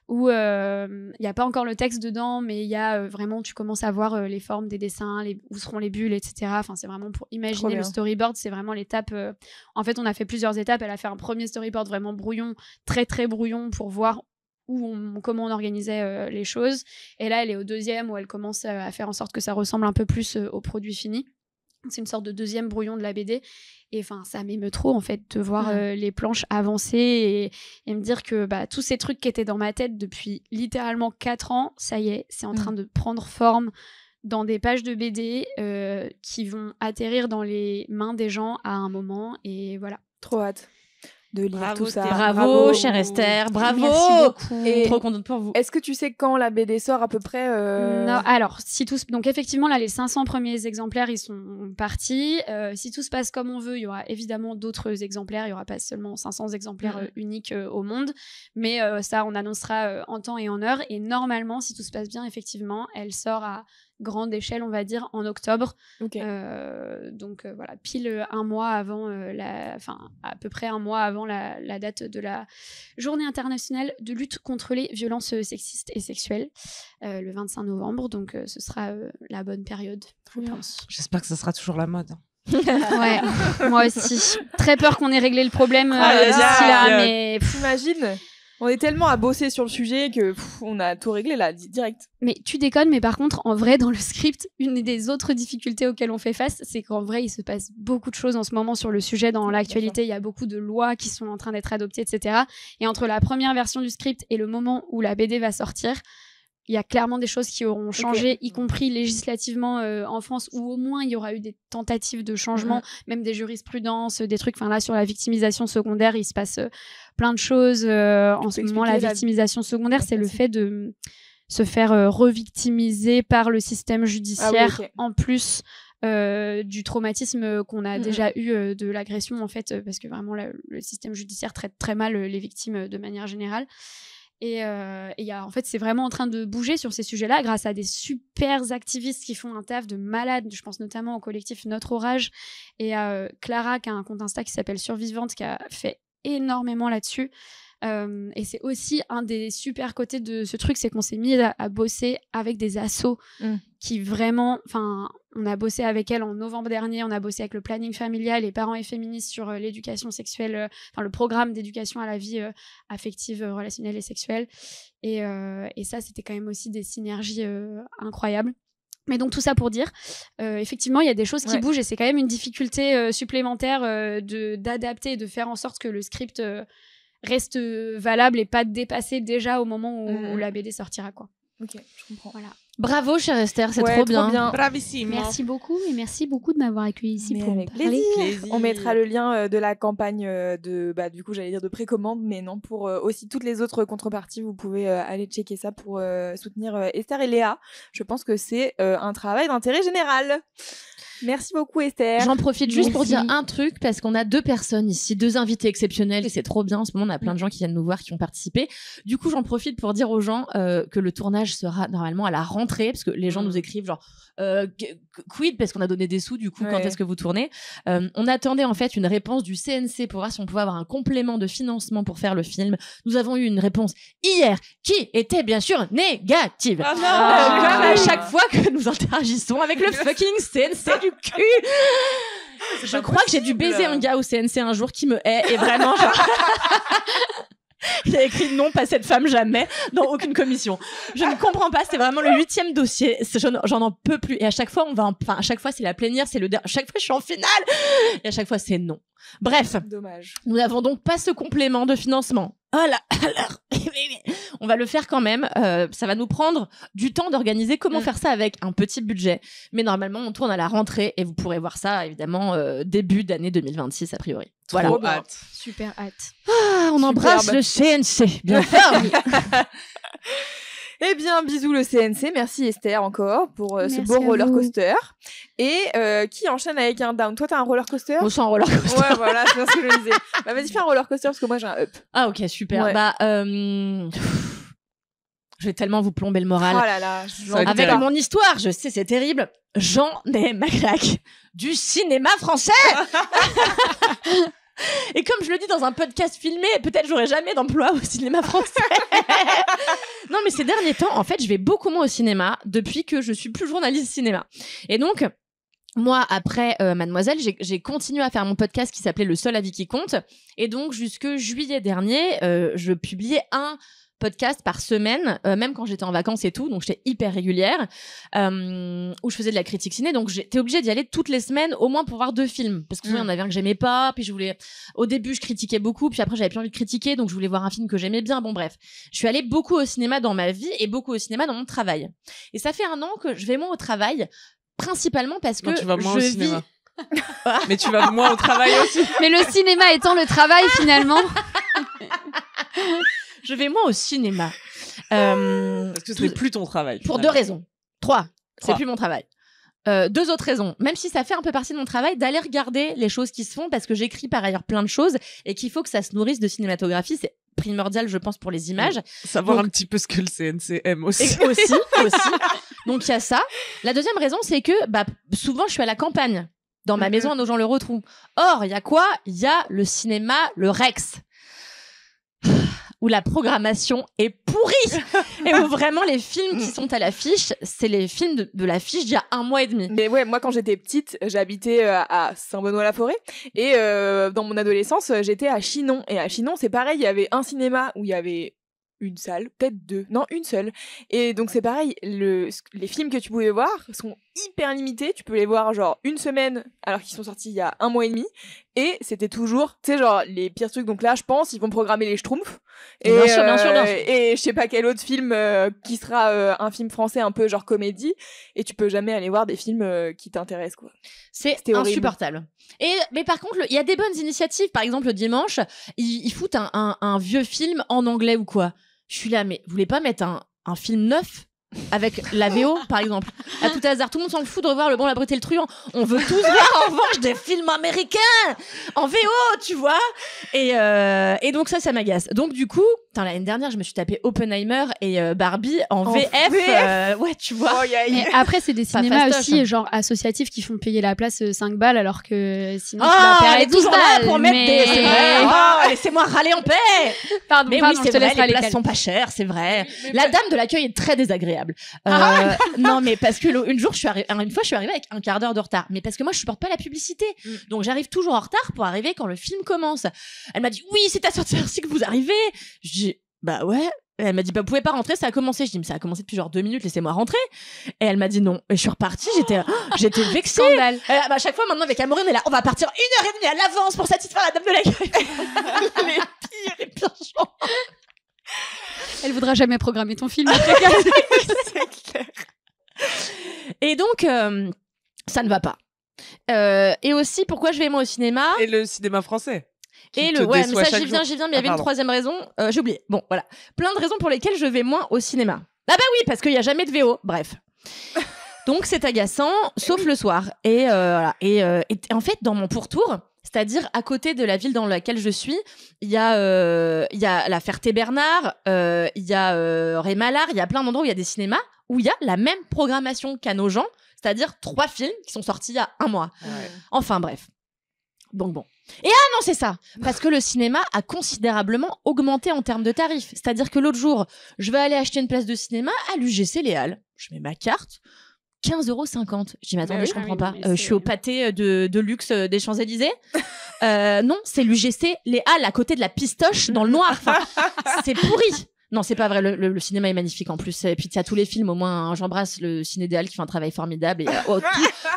où il n'y a pas encore le texte dedans, mais il y a vraiment, tu commences à voir les formes des dessins, où seront les bulles, etc. Enfin, c'est vraiment pour imaginer le storyboard, c'est vraiment l'étape. En fait, on a fait plusieurs étapes. Elle a fait un premier storyboard vraiment brouillon, très très brouillon pour voir comment on organisait les choses. Et là, elle est au deuxième où elle commence à faire en sorte que ça ressemble un peu plus au produit fini. C'est une sorte de deuxième brouillon de la BD. Et enfin, ça m'émeut trop, en fait, de voir les planches avancer et me dire que tous ces trucs qui étaient dans ma tête depuis littéralement 4 ans, ça y est, c'est en train de prendre forme dans des pages de BD qui vont atterrir dans les mains des gens à un moment. Et voilà. Trop hâte de lire tout ça. Bravo, chère Esther, bravo. Merci beaucoup. Et trop contente pour vous. Est-ce que tu sais quand la BD sort à peu près Non, alors, donc effectivement, là, les 500 premiers exemplaires, ils sont partis. Si tout se passe comme on veut, il y aura évidemment d'autres exemplaires. Il n'y aura pas seulement 500 exemplaires uniques au monde. Mais ça, on annoncera en temps et en heure. Et normalement, si tout se passe bien, effectivement, elle sort à grande échelle, on va dire, en octobre. Donc voilà, pile un mois avant à peu près un mois avant la date de la Journée internationale de lutte contre les violences sexistes et sexuelles, le 25 novembre. Donc ce sera la bonne période, je pense. J'espère que ça sera toujours la mode. Ouais, moi aussi. Très peur qu'on ait réglé le problème d'ici là, mais T'imagines ? On est tellement à bosser sur le sujet que on a tout réglé là, direct. Mais tu déconnes, mais par contre, en vrai, dans le script, une des autres difficultés auxquelles on fait face, c'est qu'en vrai, il se passe beaucoup de choses en ce moment sur le sujet. Dans l'actualité, il y a beaucoup de lois qui sont en train d'être adoptées, etc. Et entre la première version du script et le moment où la BD va sortir, il y a clairement des choses qui auront changé, y compris législativement en France, où au moins il y aura eu des tentatives de changement, même des jurisprudences, des trucs. Enfin là, sur la victimisation secondaire, il se passe plein de choses. En ce moment, la victimisation secondaire, c'est le fait de se faire revictimiser par le système judiciaire, en plus du traumatisme qu'on a déjà eu de l'agression, en fait, parce que vraiment, le système judiciaire traite très mal les victimes de manière générale. Et en fait, c'est vraiment en train de bouger sur ces sujets-là grâce à des super activistes qui font un taf de malade. Je pense notamment au collectif Notre Orage et à Clara, qui a un compte Insta qui s'appelle Survivante, qui a fait énormément là-dessus. Et c'est aussi un des super côtés de ce truc, c'est qu'on s'est mis à bosser avec des assos qui vraiment, enfin, on a bossé avec elles en novembre dernier, on a bossé avec le planning familial, les parents et féministes sur l'éducation sexuelle, enfin le programme d'éducation à la vie affective, relationnelle et sexuelle. Et ça, c'était quand même aussi des synergies incroyables. Mais donc tout ça pour dire, effectivement, il y a des choses qui bougent et c'est quand même une difficulté supplémentaire d'adapter et de faire en sorte que le script reste valable et pas dépassé déjà au moment où la BD sortira, quoi. Ok, je comprends. Voilà. Bravo, chère Esther, c'est trop bien. Bravissime. Merci beaucoup et merci beaucoup de m'avoir accueillie ici pour avec parler. plaisir. On mettra le lien de la campagne du coup, j'allais dire de précommande, mais non, pour aussi toutes les autres contreparties, vous pouvez aller checker ça pour soutenir Esther et Léa. Je pense que c'est un travail d'intérêt général. Merci beaucoup, Esther. J'en profite juste pour dire un truc, parce qu'on a 2 personnes ici, 2 invités exceptionnels, et c'est trop bien. En ce moment, on a plein de gens qui viennent nous voir, qui ont participé. Du coup, j'en profite pour dire aux gens que le tournage sera normalement à la rentrée, parce que les gens nous écrivent genre quid, parce qu'on a donné des sous, du coup, quand est-ce que vous tournez? On attendait en fait une réponse du CNC pour voir si on pouvait avoir un complément de financement pour faire le film. Nous avons eu une réponse hier qui était bien sûr négative. Comme à chaque fois que nous interagissons avec le fucking CNC du cul. Je crois que j'ai dû baiser un gars au CNC un jour qui me hait, et vraiment genre... Il a écrit non, pas cette femme, jamais, dans aucune commission. Je ne comprends pas, c'est vraiment le 8e dossier. J'en en peux plus. Et à chaque fois, à chaque fois, c'est la plénière, à chaque fois, je suis en finale. Et à chaque fois, c'est non. Bref. Dommage. Nous n'avons donc pas ce complément de financement. Voilà. Alors, on va le faire quand même. Ça va nous prendre du temps d'organiser comment faire ça avec un petit budget. Mais normalement, on tourne à la rentrée et vous pourrez voir ça, évidemment, début d'année 2026, a priori. Voilà. Trop hâte. Super hâte. Ah, on embrasse le CNC. Bien fort. Eh bien, bisous le CNC. Merci Esther encore pour ce beau à roller vous. coaster. Et qui enchaîne avec un down. Toi, t'as un roller coaster? On sent un roller coaster. Ouais, voilà, c'est bien ce que je disais. Bah, vas-y, fais un roller coaster parce que moi, j'ai un up. Ah, ok, super. Ouais. Bah, je vais tellement vous plomber le moral. Oh là là, Avec mon histoire, je sais, c'est terrible. J'en ai ma claque du cinéma français. Et comme je le dis dans un podcast filmé, peut-être j'aurai jamais d'emploi au cinéma français. Non, mais ces derniers temps, en fait, je vais beaucoup moins au cinéma depuis que je suis plus journaliste cinéma. Et donc, moi, après Mademoiselle, j'ai continué à faire mon podcast qui s'appelait Le seul avis qui compte. Et donc, jusque juillet dernier, je publiais un podcast par semaine, même quand j'étais en vacances et tout, donc j'étais hyper régulière, où je faisais de la critique ciné, donc j'étais obligée d'y aller toutes les semaines, au moins pour voir 2 films, parce que souvent il y en avait un que j'aimais pas, puis au début je critiquais beaucoup, puis après j'avais plus envie de critiquer, donc je voulais voir un film que j'aimais bien, bon bref. Je suis allée beaucoup au cinéma dans ma vie, et beaucoup au cinéma dans mon travail. Et ça fait 1 an que je vais moins au travail, principalement parce que Non, tu vas moins au je cinéma. Mais tu vas moins au travail aussi. Mais le cinéma étant le travail, finalement. Je vais moins au cinéma. Parce que ce n'est plus ton travail. Pour finalement. 2 raisons. 3. C'est 3. plus mon travail. 2 autres raisons. Même si ça fait un peu partie de mon travail, d'aller regarder les choses qui se font, parce que j'écris par ailleurs plein de choses et qu'il faut que ça se nourrisse de cinématographie. C'est primordial, je pense, pour les images. Savoir Donc- un petit peu ce que le CNC aime aussi. Et aussi. Donc il y a ça. La deuxième raison, c'est que souvent je suis à la campagne, dans ma maison à Nogent-le-Rotrou. Or, il y a quoi? Il y a le cinéma, le Rex. où la programmation est pourrie et où vraiment les films qui sont à l'affiche, c'est les films de l'affiche d'il y a 1 mois et demi. Mais ouais, moi quand j'étais petite, j'habitais à Saint-Benoît-la-Forêt et dans mon adolescence, j'étais à Chinon. Et à Chinon, c'est pareil, il y avait un cinéma où il y avait une salle, peut-être 2, non, une seule. Et donc c'est pareil, les films que tu pouvais voir sont hyper limités, tu peux les voir genre une semaine alors qu'ils sont sortis il y a 1 mois et demi. Et c'était toujours, tu sais, genre les pires trucs. Donc là, je pense, ils vont programmer les Schtroumpfs. Et, bien sûr. Et je sais pas quel autre film qui sera un film français un peu genre comédie. Et tu peux jamais aller voir des films qui t'intéressent, quoi. C'était insupportable. Mais par contre, il y a des bonnes initiatives. Par exemple, le dimanche, ils foutent un vieux film en anglais ou quoi. Je suis là, mais vous voulez pas mettre un film neuf avec la VO, par exemple? À tout hasard, tout le monde s'en fout de revoir Le Bon, la Brute et le Truand. On veut tous voir en revanche des films américains en VO, tu vois. Et donc ça m'agace. Donc du coup, l'année dernière, je me suis tapé Oppenheimer et Barbie en VF. Ouais, tu vois. Mais après, c'est des cinémas fastoche, aussi, hein. genre associatifs, qui font payer la place 5 balles, alors que sinon tu Ah, vas elle est payer 12 toujours là balles. pour mettre mais... des... C'est vrai. Oh, laissez-moi râler en paix. Pardon, Mais pardon, oui, je c'est te vrai, laisserai les les places sont pas chères, c'est vrai. Mais La dame de l'accueil est très désagréable. Non, mais parce que une fois, je suis arrivée avec 1/4 d'heure de retard. Mais parce que moi, je supporte pas la publicité. Donc, j'arrive toujours en retard pour arriver quand le film commence. Elle m'a dit, oui, c'est à cette heure-ci que vous arrivez. Je dis, bah ouais. Et elle m'a dit, bah, vous pouvez pas rentrer, ça a commencé. Je dis, mais ça a commencé depuis genre 2 minutes, laissez-moi rentrer. Et elle m'a dit non. Et je suis repartie, j'étais vexée. Scandale. À chaque fois, maintenant, avec Amaury, on est là, on va partir 1h30 à l'avance pour satisfaire la dame de l'accueil. les pires gens. Elle voudra jamais programmer ton film. C'est clair. Et donc, ça ne va pas. Et aussi, pourquoi je vais moi au cinéma? Et le cinéma français. Et te mais déçoit ça, chaque j'y viens, jour. mais il y avait une pardon. 3e raison. J'ai oublié. Bon, voilà. Plein de raisons pour lesquelles je vais moins au cinéma. Ah bah oui, parce qu'il n'y a jamais de VO. Bref. Donc, c'est agaçant, sauf le soir. Et voilà. Et en fait, dans mon pourtour, c'est-à-dire à côté de la ville dans laquelle je suis, il y a la Ferté-Bernard, il y a Rémalard, il y a plein d'endroits où il y a des cinémas où il y a la même programmation qu'à nos gens, c'est-à-dire 3 films qui sont sortis il y a 1 mois. Ouais. Enfin bref. Donc bon. Et non, c'est ça. Parce que le cinéma a considérablement augmenté en termes de tarifs. C'est-à-dire que l'autre jour, je vais aller acheter une place de cinéma à l'UGC Les Halles. Je mets ma carte. 15,50 €. Je dis, mais attendez, oui, je comprends oui, pas. mais Je suis au pâté de luxe des Champs-Élysées. Non, c'est l'UGC Les Halles à côté de la Pistoche dans le noir. Enfin, c'est pourri. Non, c'est pas vrai. Le cinéma est magnifique en plus. Et puis, il y a tous les films. Au moins, j'embrasse le Ciné des Halles qui fait un travail formidable. Et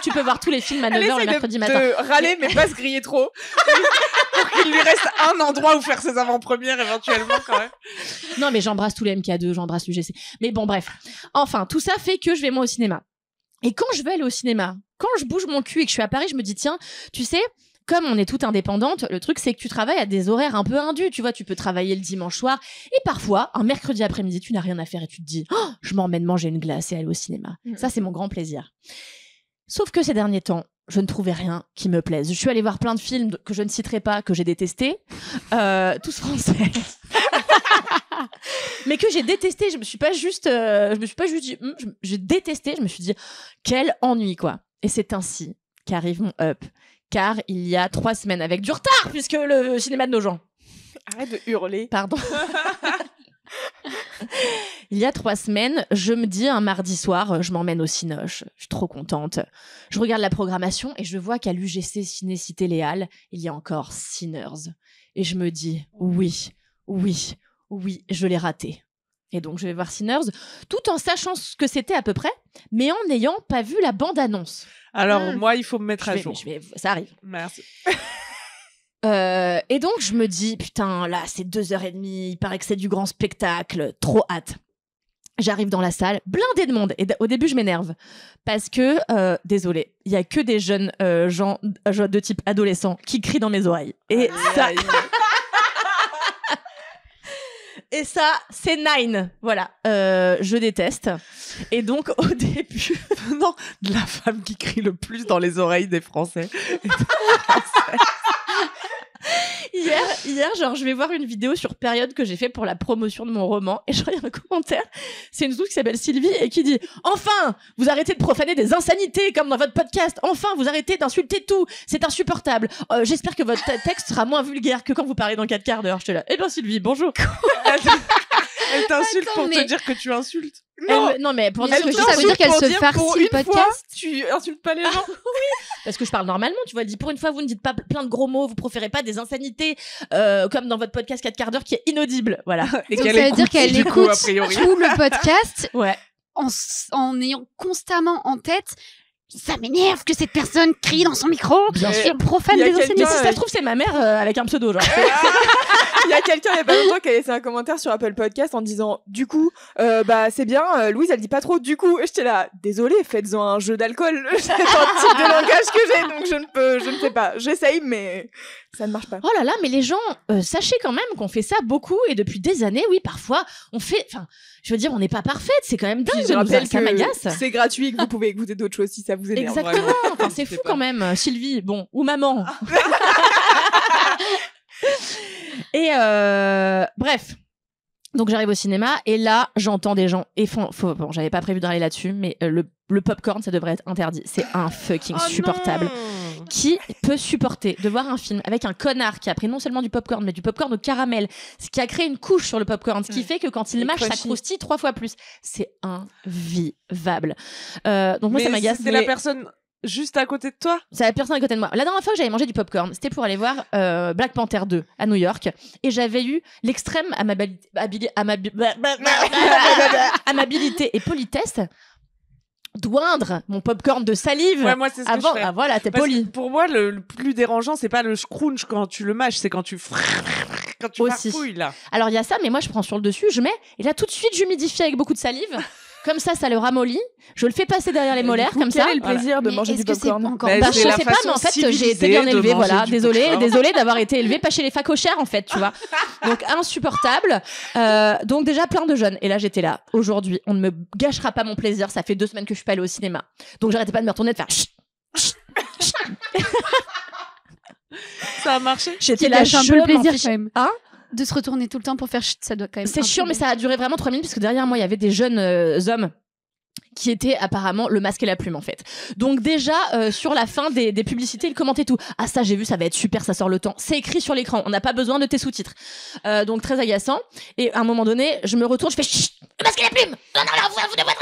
tu peux voir tous les films à 9h le mercredi matin. de râler, mais pas se griller trop. Pour qu'il lui reste un endroit où faire ses avant-premières éventuellement quand même. Non, mais j'embrasse tous les MK2, j'embrasse l'UGC. Mais bon, bref. Enfin, tout ça fait que je vais moi au cinéma. Et quand je vais aller au cinéma, quand je bouge mon cul et que je suis à Paris, je me dis, tiens, tu sais, comme on est toutes indépendantes, le truc, c'est que tu travailles à des horaires un peu indus. Tu vois, tu peux travailler le dimanche soir. Et parfois, un mercredi après-midi, tu n'as rien à faire et tu te dis, oh, je m'emmène manger une glace et aller au cinéma. Ça, c'est mon grand plaisir. Sauf que ces derniers temps, je ne trouvais rien qui me plaise. Je suis allée voir plein de films que je ne citerai pas, que j'ai détestés. Tous français. Mais que j'ai détesté. Je me suis pas juste dit, j'ai détesté. Je me suis dit, quel ennui, quoi. Et c'est ainsi qu'arrive mon up. Car il y a 3 semaines, avec du retard, puisque le cinéma de nos gens. Arrête de hurler. Pardon. Il y a 3 semaines, je me dis un mardi soir, je m'emmène au Cinoche. Je suis trop contente. Je regarde la programmation et je vois qu'à l'UGC Ciné-Cité Les Halles, il y a encore Sinners. Et je me dis, oui, je l'ai raté. Et donc, je vais voir Sinners, tout en sachant ce que c'était à peu près, mais en n'ayant pas vu la bande-annonce. Alors, moi, il faut me mettre à jour. Ça arrive. Merci. Et donc, je me dis, putain, là, c'est 2h30, il paraît que c'est du grand spectacle, trop hâte. J'arrive dans la salle, blindée de monde. Et au début, je m'énerve. Parce que, désolée, il y a que des jeunes gens de type adolescent qui crient dans mes oreilles. Et ça... Et ça, c'est Nine. Voilà. Je déteste. Et donc, au début... Non, la femme qui crie le plus dans les oreilles des Français. Hier, genre, je vais voir une vidéo sur Période que j'ai fait pour la promotion de mon roman, et genre, il y a un commentaire, c'est une zouze qui s'appelle Sylvie, et qui dit « Enfin, vous arrêtez de profaner des insanités, comme dans votre podcast. Enfin, vous arrêtez d'insulter tout. C'est insupportable. J'espère que votre texte sera moins vulgaire que quand vous parlez dans 4 quarts d'heure. » J'étais là, eh ben Sylvie, bonjour. Elle t'insulte Attends, pour mais- te dire que tu insultes. Non, mais pour dire Elle que ça veut dire qu'elle se farcit pour le une podcast. fois, tu insultes pas les gens. parce que je parle normalement, tu vois, elle dit pour une fois vous ne dites pas plein de gros mots, vous proférez pas des insanités comme dans votre podcast 4 quarts d'heure qui est inaudible, voilà. Et Donc qu'elle ça veut dire écoute, qu'elle du coup, écoute a priori. tout le podcast Ouais. en ayant constamment en tête. Ça m'énerve que cette personne crie dans son micro. Bien Je sûr. profane Il y a des quelqu'un- Mais enseignants. si ça se trouve c'est ma mère avec un pseudo genre. Il y a quelqu'un il y a pas longtemps qui a laissé un commentaire sur Apple Podcast en disant du coup bah c'est bien Louise elle dit pas trop du coup. J'étais là désolée, faites-en un jeu d'alcool. C'est un type de langage que j'ai donc je ne sais pas. J'essaye mais ça ne marche pas. Oh là là, mais les gens, sachez quand même qu'on fait ça beaucoup et depuis des années, oui, parfois, on fait. Enfin, je veux dire, on n'est pas parfaite, c'est quand même dingue. Puis je de nous- rappelle ça m'agace. que c'est gratuit et que vous pouvez écouter d'autres choses si ça vous énerve. Exactement. vraiment. Enfin, c'est N'hésitez fou pas. quand même, Sylvie. Bon, ou maman. Et bref. Donc j'arrive au cinéma et là j'entends des gens bon j'avais pas prévu d'aller là-dessus mais le popcorn ça devrait être interdit, c'est un fucking Oh supportable. non. Qui peut supporter de voir un film avec un connard qui a pris non seulement du popcorn mais du popcorn au caramel, ce qui a créé une couche sur le popcorn, ce qui fait que quand il Et mâche ça crunchy. croustille 3 fois plus. C'est invivable. Donc moi ça Mais m'agace. c'était la personne juste à côté de toi. C'est la personne à côté de moi. La dernière fois que j'avais mangé du popcorn, c'était pour aller voir Black Panther 2 à New York. Et j'avais eu l'extrême amabilité et politesse d'oindre mon popcorn de salive Ouais, moi c'est ce que avant. je fais. Ah voilà, t'es Parce que poli. pour moi, le plus dérangeant, c'est pas le scrunch quand tu le mâches, c'est quand tu Aussi. farfouilles là. Alors il y a ça, mais moi je prends sur le dessus, je mets, et là tout de suite j'humidifie avec beaucoup de salive. Comme ça le ramollit. Je le fais passer derrière les molaires, comme ça. Quel est le plaisir de Mais manger est-ce du que c'est popcorn encore Bah, Bah, c'est je la sais pas, mais en façon fait, j'ai été civilisée bien de élevée, manger voilà. du Désolée popcorn. d'avoir été élevée pas chez les facochères, en fait, tu vois. Donc, insupportable. Donc, déjà, plein de jeunes. Et là, j'étais là. Aujourd'hui, on ne me gâchera pas mon plaisir. Ça fait 2 semaines que je suis pas allée au cinéma. Donc, j'arrêtais pas de me retourner, de faire chut, chut, chut. Ça a marché. J'étais Qui là, gâche un je peu le m'en plaisir fiche. quand même. Hein De se retourner tout le temps pour faire chut, ça doit quand même. C'est un chiant, peu- mais ça a duré vraiment 3 minutes parce que derrière moi, il y avait des jeunes hommes qui étaient apparemment le masque et la plume en fait. Donc déjà sur la fin des publicités ils commentaient tout. Ah ça j'ai vu, ça va être super, ça sort le temps. C'est écrit sur l'écran, on n'a pas besoin de tes sous-titres. Donc très agaçant. Et à un moment donné je me retourne, je fais chut, le masque et la plume. Non vous devez être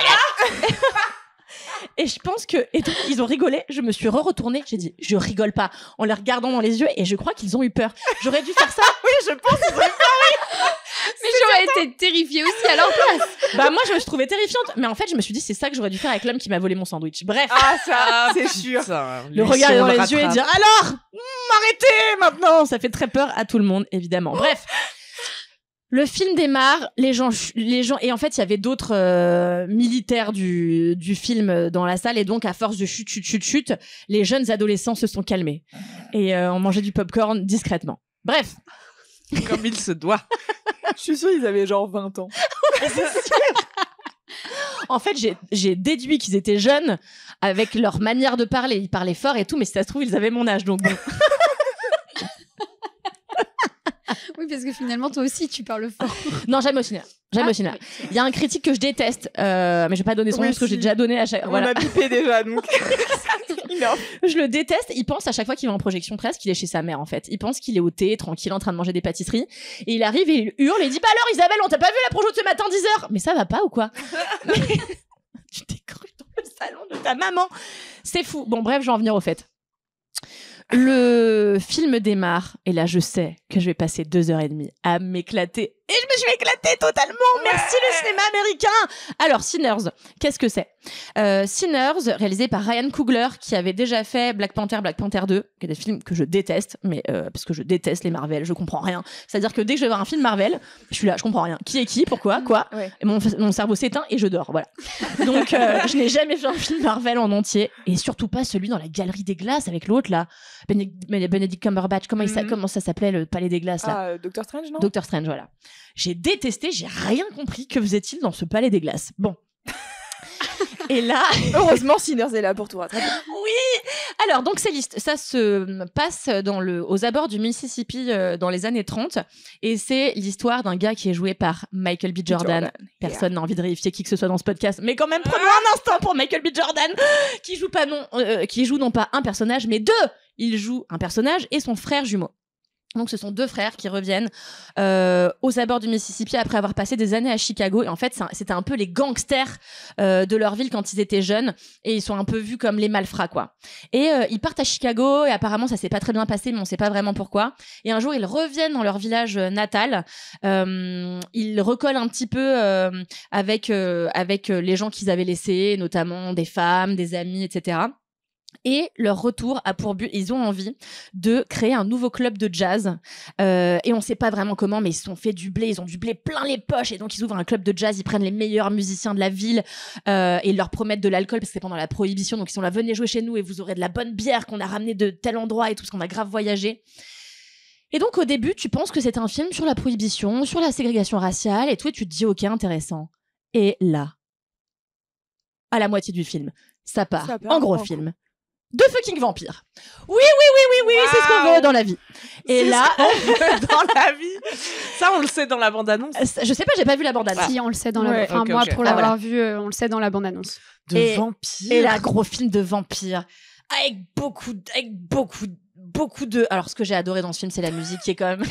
Et je pense que et donc, ils ont rigolé. Je me suis retournée. J'ai dit je rigole pas en les regardant dans les yeux et je crois qu'ils ont eu peur. J'aurais dû faire ça. Oui, je pense. Mais j'aurais été terrifiée aussi à leur place. Bah moi je me suis trouvée terrifiante. Mais en fait je me suis dit c'est ça que j'aurais dû faire avec l'homme qui m'a volé mon sandwich. Bref. Ah ça, c'est sûr. Le regarder dans les yeux et dire alors arrêtez maintenant, ça fait très peur à tout le monde évidemment. Bref, le film démarre, les gens et en fait il y avait d'autres militaires du film dans la salle et donc à force de chut chut chut chut, les jeunes adolescents se sont calmés et on mangeait du popcorn discrètement. Bref, Comme il se doit. Je suis sûre ils avaient genre 20 ans. en fait j'ai déduit qu'ils étaient jeunes avec leur manière de parler, ils parlaient fort et tout, mais si ça se trouve ils avaient mon âge donc bon. Oui, parce que finalement, toi aussi, tu parles fort. Non, j'aime au cinéma. J'aime au cinéma. Il y a un critique que je déteste, mais je vais pas donner son Oui, nom parce que si. j'ai déjà donné à chaque. On Voilà. a bipé déjà donc. énorme. Je le déteste. Il pense à chaque fois qu'il va en projection presse qu'il est chez sa mère en fait. Il pense qu'il est au thé, tranquille, en train de manger des pâtisseries. Et il arrive et il hurle et il dit bah alors Isabelle, on t'a pas vu la projo de ce matin 10h? Mais ça va pas ou quoi? Mais... Tu t'es cru dans le salon de ta maman. C'est fou. Bon bref, je vais en venir au fait. Le film démarre et là je sais que je vais passer 2h30 à m'éclater et je me suis éclatée totalement. Merci le cinéma américain. Alors Sinners, qu'est-ce que c'est? Sinners, réalisé par Ryan Coogler qui avait déjà fait Black Panther 2, qui est des films que je déteste, mais parce que je déteste les Marvel, je comprends rien. C'est-à-dire que dès que je vais voir un film Marvel, je suis là, je comprends rien. Qui est qui? Pourquoi? Quoi? Ouais. Et mon cerveau s'éteint et je dors, voilà. Donc je n'ai jamais fait un film Marvel en entier et surtout pas celui dans la galerie des glaces avec l'autre là, Benedict Cumberbatch. Comment ça s'appelait le palais des glaces là? Ah, Doctor Strange, non? Doctor Strange, voilà. J'ai détesté, j'ai rien compris. Que faisait-il dans ce palais des glaces? Bon. Et là, Heureusement, Sinners est là pour tout rattraper. oui. Alors, donc, ça se passe aux abords du Mississippi dans les années 30. Et c'est l'histoire d'un gars qui est joué par Michael B. Jordan. Personne n'a envie de réifier qui que ce soit dans ce podcast. Mais quand même, prenons un instant pour Michael B. Jordan, qui joue non pas un personnage, mais deux. Il joue un personnage et son frère jumeau. Donc, ce sont deux frères qui reviennent aux abords du Mississippi après avoir passé des années à Chicago. Et en fait, c'était un peu les gangsters de leur ville quand ils étaient jeunes. Et ils sont un peu vus comme les malfrats, quoi. Et ils partent à Chicago et apparemment, ça s'est pas très bien passé, mais on sait pas vraiment pourquoi. Et un jour, ils reviennent dans leur village natal. Ils recollent un petit peu avec les gens qu'ils avaient laissés, notamment des femmes, des amis, etc. Et leur retour a pour but, ils ont envie de créer un nouveau club de jazz. Et on ne sait pas vraiment comment, mais ils se sont fait du blé, ils ont du blé plein les poches. Et donc, ils ouvrent un club de jazz, ils prennent les meilleurs musiciens de la ville et ils leur promettent de l'alcool parce que c'est pendant la prohibition. Donc, ils sont là, venez jouer chez nous et vous aurez de la bonne bière qu'on a ramenée de tel endroit et tout, parce qu'on a grave voyagé. Et donc, au début, tu penses que c'est un film sur la prohibition, sur la ségrégation raciale et tout, et tu te dis, ok, intéressant. Et là, à la moitié du film, ça part en gros film. De fucking vampires. Oui, c'est ce qu'on veut dans la vie. Et c'est là, dans la vie. Ça, on le sait dans la bande-annonce. Je sais pas, j'ai pas vu la bande-annonce. Si, on le sait dans la Enfin, moi, pour l'avoir vu, on le sait dans la bande-annonce. De vampires. Et là, gros film de vampires. Avec beaucoup de... Alors, ce que j'ai adoré dans ce film, c'est la musique qui est quand même...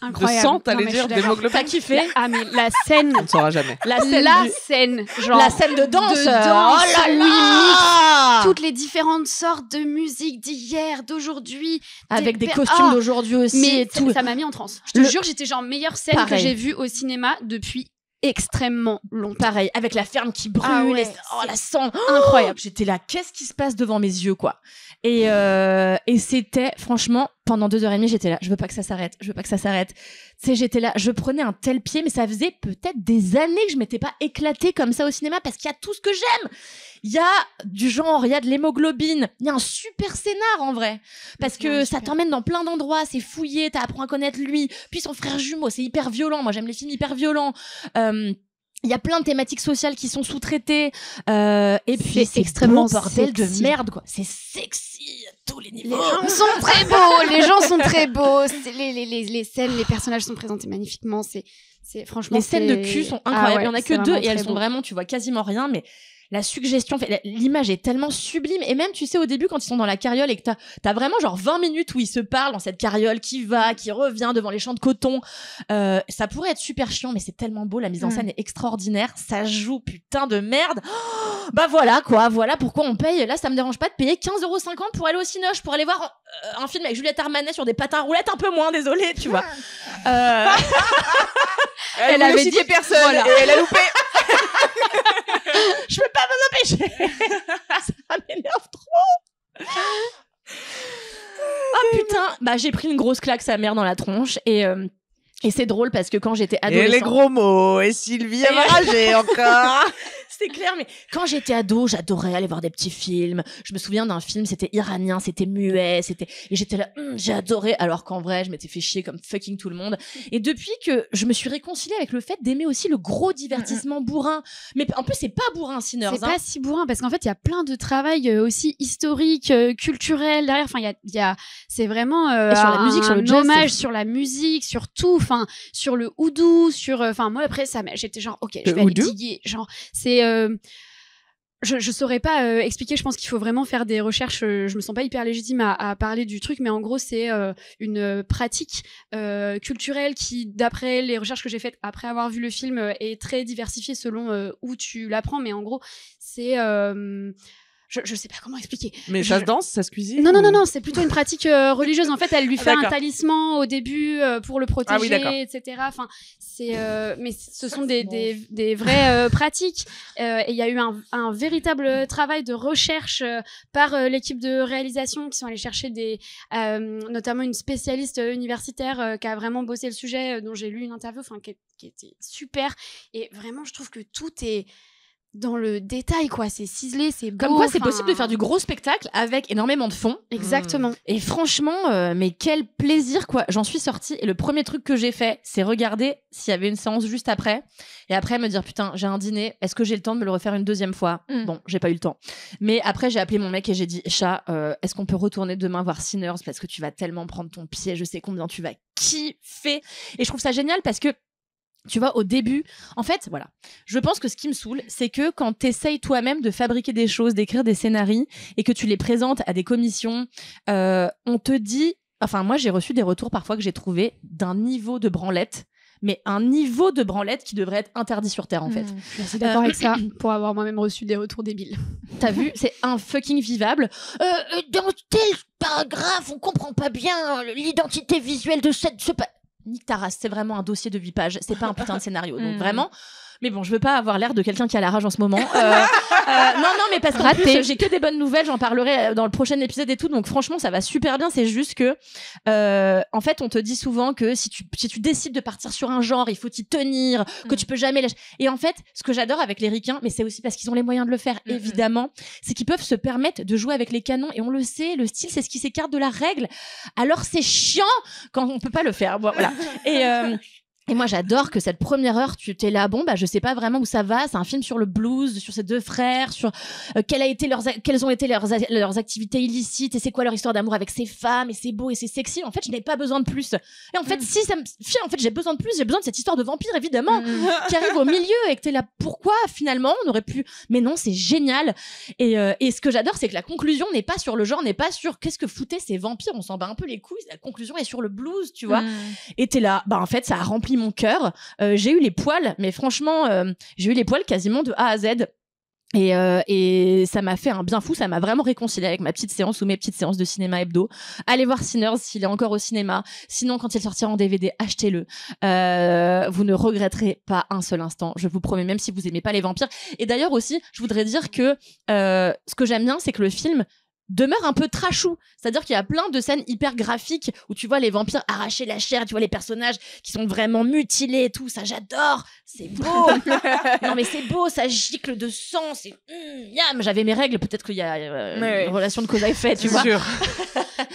Incroyable. De sang, t'allais dire, d'hémoglobine. T'as kiffé? Ah, mais la scène... On ne saura jamais. La scène de danse. Oh là là. Toutes les différentes sortes de musique d'hier, d'aujourd'hui. Avec des costumes d'aujourd'hui aussi. Mais et tout. ça m'a mis en transe. Je te jure, j'étais genre meilleure scène que j'ai vue au cinéma depuis extrêmement longtemps. Pareil, avec la ferme qui brûle, la sang. Incroyable. J'étais là, qu'est-ce qui se passe devant mes yeux, quoi. Et c'était, franchement, pendant 2h30, j'étais là, je veux pas que ça s'arrête. Tu sais, j'étais là, je prenais un tel pied, mais ça faisait peut-être des années que je m'étais pas éclatée comme ça au cinéma, parce qu'il y a tout ce que j'aime. Il y a du genre, il y a de l'hémoglobine, il y a un super scénar en vrai, parce que ça t'emmène dans plein d'endroits, c'est fouillé, t'apprends à connaître lui, puis son frère jumeau, c'est hyper violent, moi j'aime les films hyper violents. Il y a plein de thématiques sociales qui sont sous-traitées et puis c'est extrêmement bordel de merde, quoi. C'est sexy à tous les niveaux. Les gens sont très beaux, les scènes, les personnages sont présentés magnifiquement, c'est franchement les scènes de cul sont incroyables. Il y en a que 2 et elles sont beau. vraiment, tu vois quasiment rien, mais la suggestion, l'image est tellement sublime. Et même, tu sais, au début, quand ils sont dans la carriole et que t'as vraiment genre 20 minutes où ils se parlent dans cette carriole qui va, qui revient devant les champs de coton, ça pourrait être super chiant, mais c'est tellement beau. La mise en scène est extraordinaire. Ça joue putain de merde. Oh, bah voilà, quoi. Voilà pourquoi on paye. Là, ça me dérange pas de payer 15,50 € pour aller au Cinoche, pour aller voir un film avec Juliette Armanet sur des patins à roulettes, un peu moins, désolée, tu vois. Elle avait dit personne et elle a loupé. Je peux pas m'en empêcher. Ça m'énerve trop. Ah putain, bah j'ai pris une grosse claque sa mère dans la tronche et c'est drôle parce que quand j'étais adolescente... Et les gros mots, et Sylvie a ragé encore. C'est clair, mais quand j'étais ado, j'adorais aller voir des petits films. Je me souviens d'un film, c'était iranien, c'était muet, et j'étais là, j'ai adoré, alors qu'en vrai, je m'étais fait chier comme fucking tout le monde. Et depuis que je me suis réconciliée avec le fait d'aimer aussi le gros divertissement bourrin, mais en plus, c'est pas bourrin, Sinners. C'est pas si bourrin, parce qu'en fait, il y a plein de travail aussi historique, culturel derrière. Enfin, il y a c'est vraiment sur la musique, sur le jazz, hommage sur la musique, sur tout, enfin, sur le oudou, sur, enfin, moi après ça, j'étais genre, ok, je vais aller diguer, genre, c'est je saurais pas expliquer, je pense qu'il faut vraiment faire des recherches, je me sens pas hyper légitime à parler du truc, mais en gros c'est une pratique culturelle qui, d'après les recherches que j'ai faites après avoir vu le film, est très diversifiée selon où tu l'apprends, mais en gros c'est je sais pas comment expliquer. Mais ça se danse, ça se cuisine? Non, c'est plutôt une pratique religieuse. En fait, elle lui fait un talisman au début pour le protéger, etc. Enfin, mais ce sont des vraies pratiques. Et il y a eu un véritable travail de recherche par l'équipe de réalisation qui sont allés chercher notamment une spécialiste universitaire qui a vraiment bossé le sujet, dont j'ai lu une interview, qui était super. Et vraiment, je trouve que tout est dans le détail, quoi. C'est ciselé, c'est beau. Comme quoi, c'est enfin, possible de faire du gros spectacle avec énormément de fond. Exactement. Et franchement, mais quel plaisir, quoi. J'en suis sortie et le premier truc que j'ai fait, c'est regarder s'il y avait une séance juste après. Et après, me dire, putain, j'ai un dîner, est-ce que j'ai le temps de me le refaire une deuxième fois ? Bon, j'ai pas eu le temps. Mais après, j'ai appelé mon mec et j'ai dit, chat, est-ce qu'on peut retourner demain voir Sinners ? Parce que tu vas tellement prendre ton pied, je sais combien tu vas kiffer. Et je trouve ça génial parce que tu vois, au début, en fait, voilà. Je pense que ce qui me saoule, c'est que quand t'essayes toi-même de fabriquer des choses, d'écrire des scénarios et que tu les présentes à des commissions, on te dit... Enfin, moi, j'ai reçu des retours parfois que j'ai trouvé d'un niveau de branlette, mais un niveau de branlette qui devrait être interdit sur Terre, en fait. Je suis assez d'accord avec ça, pour avoir moi-même reçu des retours débiles. T'as vu ? C'est un fucking vivable. Dans tel paragraphe, on comprend pas bien l'identité visuelle de ce... Nique ta race, c'est vraiment un dossier de 8 pages, c'est pas un putain de scénario. Donc vraiment, mais bon, je veux pas avoir l'air de quelqu'un qui a la rage en ce moment. Non, mais parce qu'en plus, j'ai que des bonnes nouvelles, j'en parlerai dans le prochain épisode et tout, donc franchement, ça va super bien. C'est juste que, en fait, on te dit souvent que si tu décides de partir sur un genre, il faut t'y tenir, que tu peux jamais lâcher. Et en fait, ce que j'adore avec les ricains, mais c'est aussi parce qu'ils ont les moyens de le faire, évidemment, c'est qu'ils peuvent se permettre de jouer avec les canons, et on le sait, le style, c'est ce qui s'écarte de la règle. Alors c'est chiant quand on peut pas le faire. Bon, voilà. Et moi, j'adore que cette première heure, tu t'es là, bon, bah, je sais pas vraiment où ça va. C'est un film sur le blues, sur ces deux frères, sur quelles ont été leurs activités illicites et c'est quoi leur histoire d'amour avec ces femmes et c'est beau et c'est sexy. En fait, je n'ai pas besoin de plus. Et en fait, si ça me fait, en fait, j'ai besoin de plus. J'ai besoin de cette histoire de vampire, évidemment, qui arrive au milieu et que t'es là, pourquoi, finalement, on aurait pu, mais non, c'est génial. Et ce que j'adore, c'est que la conclusion n'est pas sur le genre, n'est pas sur qu'est-ce que foutaient ces vampires. On s'en bat un peu les couilles. La conclusion est sur le blues, tu vois. Et t'es là, bah, en fait, ça a rempli mon cœur. J'ai eu les poils, mais franchement, j'ai eu les poils quasiment de A à Z. Et ça m'a fait un bien fou, ça m'a vraiment réconcilié avec ma petite séance ou mes petites séances de cinéma hebdo. Allez voir Sinners s'il est encore au cinéma. Sinon, quand il sortira en DVD, achetez-le. Vous ne regretterez pas un seul instant, je vous promets, même si vous aimez pas les vampires. Et d'ailleurs aussi, je voudrais dire que ce que j'aime bien, c'est que le film demeure un peu trashou. C'est-à-dire qu'il y a plein de scènes hyper graphiques où tu vois les vampires arracher la chair, tu vois les personnages qui sont vraiment mutilés et tout. Ça, j'adore. C'est beau. Non, mais c'est beau. Ça gicle de sang. C'est yam. J'avais mes règles. Peut-être qu'il y a une relation de cause à effet, tu vois. Sûr.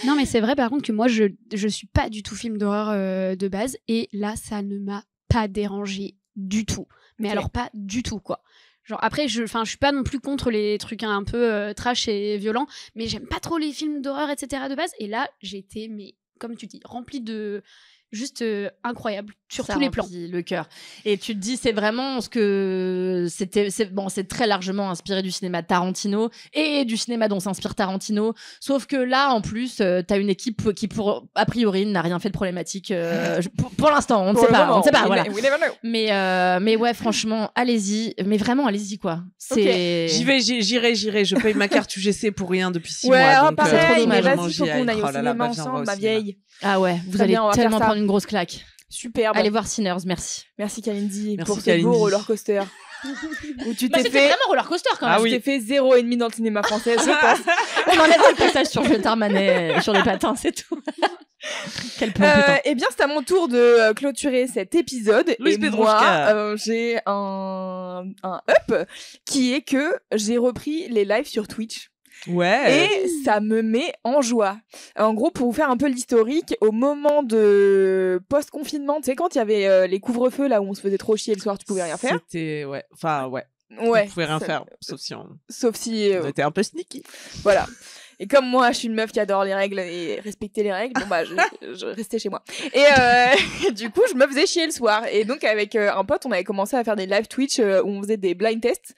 Non, mais c'est vrai, par contre, que moi, je suis pas du tout film d'horreur de base. Et là, ça ne m'a pas dérangé du tout. Mais alors, pas du tout, quoi. Genre après, je suis pas non plus contre les trucs un peu trash et violents, mais j'aime pas trop les films d'horreur, etc. de base. Et là, j'ai été, mais comme tu dis, remplie de juste incroyable sur tous les plans. Le cœur. Et tu te dis, c'est vraiment ce que c'est très largement inspiré du cinéma Tarantino et du cinéma dont s'inspire Tarantino. Sauf que là, en plus, t'as une équipe qui, a priori, n'a rien fait de problématique. Pour l'instant, on ne sait pas. On ne sait pas. Voilà. Mais ouais, franchement, allez-y. Mais vraiment, allez-y, quoi. Okay. J'irai. Je paye ma carte UGC pour rien depuis 6 mois. Ouais, donc, pareil, c'est trop dommage. mais vas-y, faut qu'on aille au cinéma ensemble, ma vieille. Ah ouais, vous allez tellement prendre une grosse claque. Superbe. Allez voir Sinners, merci. Merci Kalindi pour ce Kalindi. beau roller coaster. Où tu t'es c'était fait vraiment roller coaster quand même. Tu t'es fait 0,5 dans le cinéma français, je pense. On enlève le passage sur Jules Darmanet sur les patins, c'est tout. Quel plan, putain. Eh bien, c'est à mon tour de clôturer cet épisode. Louise et Petrouchka. moi, j'ai un up qui est que j'ai repris les lives sur Twitch. Ouais. Et ça me met en joie. En gros, pour vous faire un peu l'historique, au moment de post-confinement, tu sais, quand il y avait les couvre-feux, là où on se faisait trop chier le soir, tu pouvais rien faire. C'était, ouais. Enfin, ouais. Ouais. On pouvait rien faire, sauf si on était un peu sneaky. Voilà. Et comme moi, je suis une meuf qui adore les règles et respecter les règles, bon bah, je restais chez moi. Et du coup, je me faisais chier le soir. Et donc, avec un pote, on avait commencé à faire des live Twitch où on faisait des blind tests.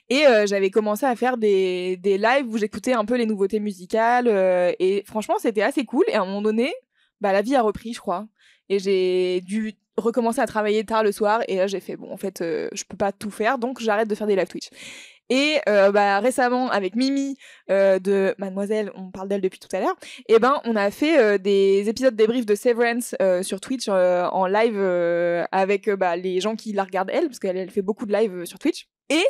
Et j'avais commencé à faire des lives où j'écoutais un peu les nouveautés musicales. Et franchement, c'était assez cool. Et à un moment donné, bah, la vie a repris, je crois. Et j'ai dû recommencer à travailler tard le soir. Et là, j'ai fait, bon, en fait, je peux pas tout faire. Donc, j'arrête de faire des live Twitch. Et récemment, avec Mimi de Mademoiselle, on parle d'elle depuis tout à l'heure, et on a fait des épisodes débriefs de Severance sur Twitch en live avec les gens qui la regardent elle, parce qu'elle fait beaucoup de live sur Twitch. Et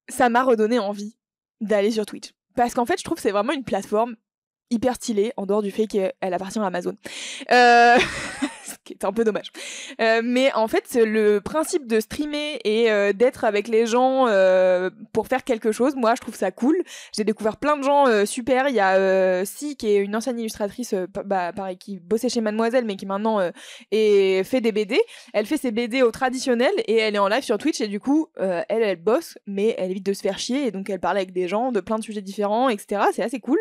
ça m'a redonné envie d'aller sur Twitch. Parce qu'en fait, je trouve que c'est vraiment une plateforme hyper stylée, en dehors du fait qu'elle appartient à Amazon. qui est un peu dommage. Mais en fait, le principe de streamer et d'être avec les gens pour faire quelque chose, moi, je trouve ça cool. J'ai découvert plein de gens super. Il y a Si, qui est une ancienne illustratrice, pareil, qui bossait chez Mademoiselle, mais qui maintenant fait des BD. Elle fait ses BD au traditionnel et elle est en live sur Twitch et du coup, elle bosse, mais elle évite de se faire chier et donc elle parle avec des gens de plein de sujets différents, etc. C'est assez cool.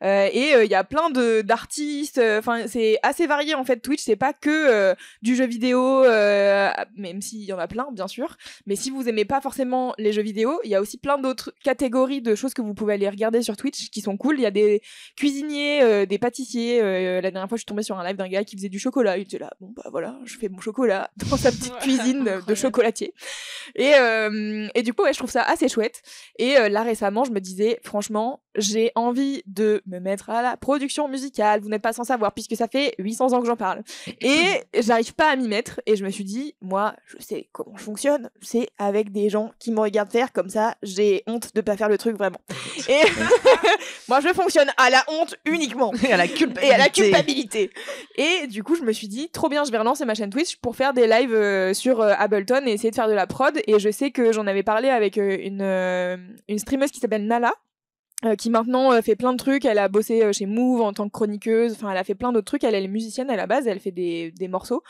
Et il y a plein d'artistes. Enfin, c'est assez varié en fait. Twitch, c'est pas que du jeu vidéo, même s'il y en a plein, bien sûr. Mais si vous aimez pas forcément les jeux vidéo, il y a aussi plein d'autres catégories de choses que vous pouvez aller regarder sur Twitch qui sont cool. Il y a des cuisiniers, des pâtissiers. La dernière fois, je suis tombée sur un live d'un gars qui faisait du chocolat. Il était là, bon bah voilà, je fais mon chocolat dans sa petite cuisine de chocolatier. Et du coup, ouais, je trouve ça assez chouette. Et là récemment, je me disais, franchement, j'ai envie de me mettre à la production musicale. Vous n'êtes pas sans savoir puisque ça fait 800 ans que j'en parle. Et j'arrive pas à m'y mettre. Et je me suis dit, moi, je sais comment je fonctionne. C'est avec des gens qui me regardent faire comme ça. J'ai honte de pas faire le truc vraiment. Et moi, je fonctionne à la honte uniquement. Et à la culpabilité. Et du coup, je me suis dit, trop bien, je vais relancer ma chaîne Twitch pour faire des lives sur Ableton et essayer de faire de la prod. Et je sais que j'en avais parlé avec une streameuse qui s'appelle Nala. Qui maintenant fait plein de trucs. Elle a bossé chez Move en tant que chroniqueuse. Enfin, elle a fait plein d'autres trucs. Elle est musicienne à la base. Elle fait des morceaux.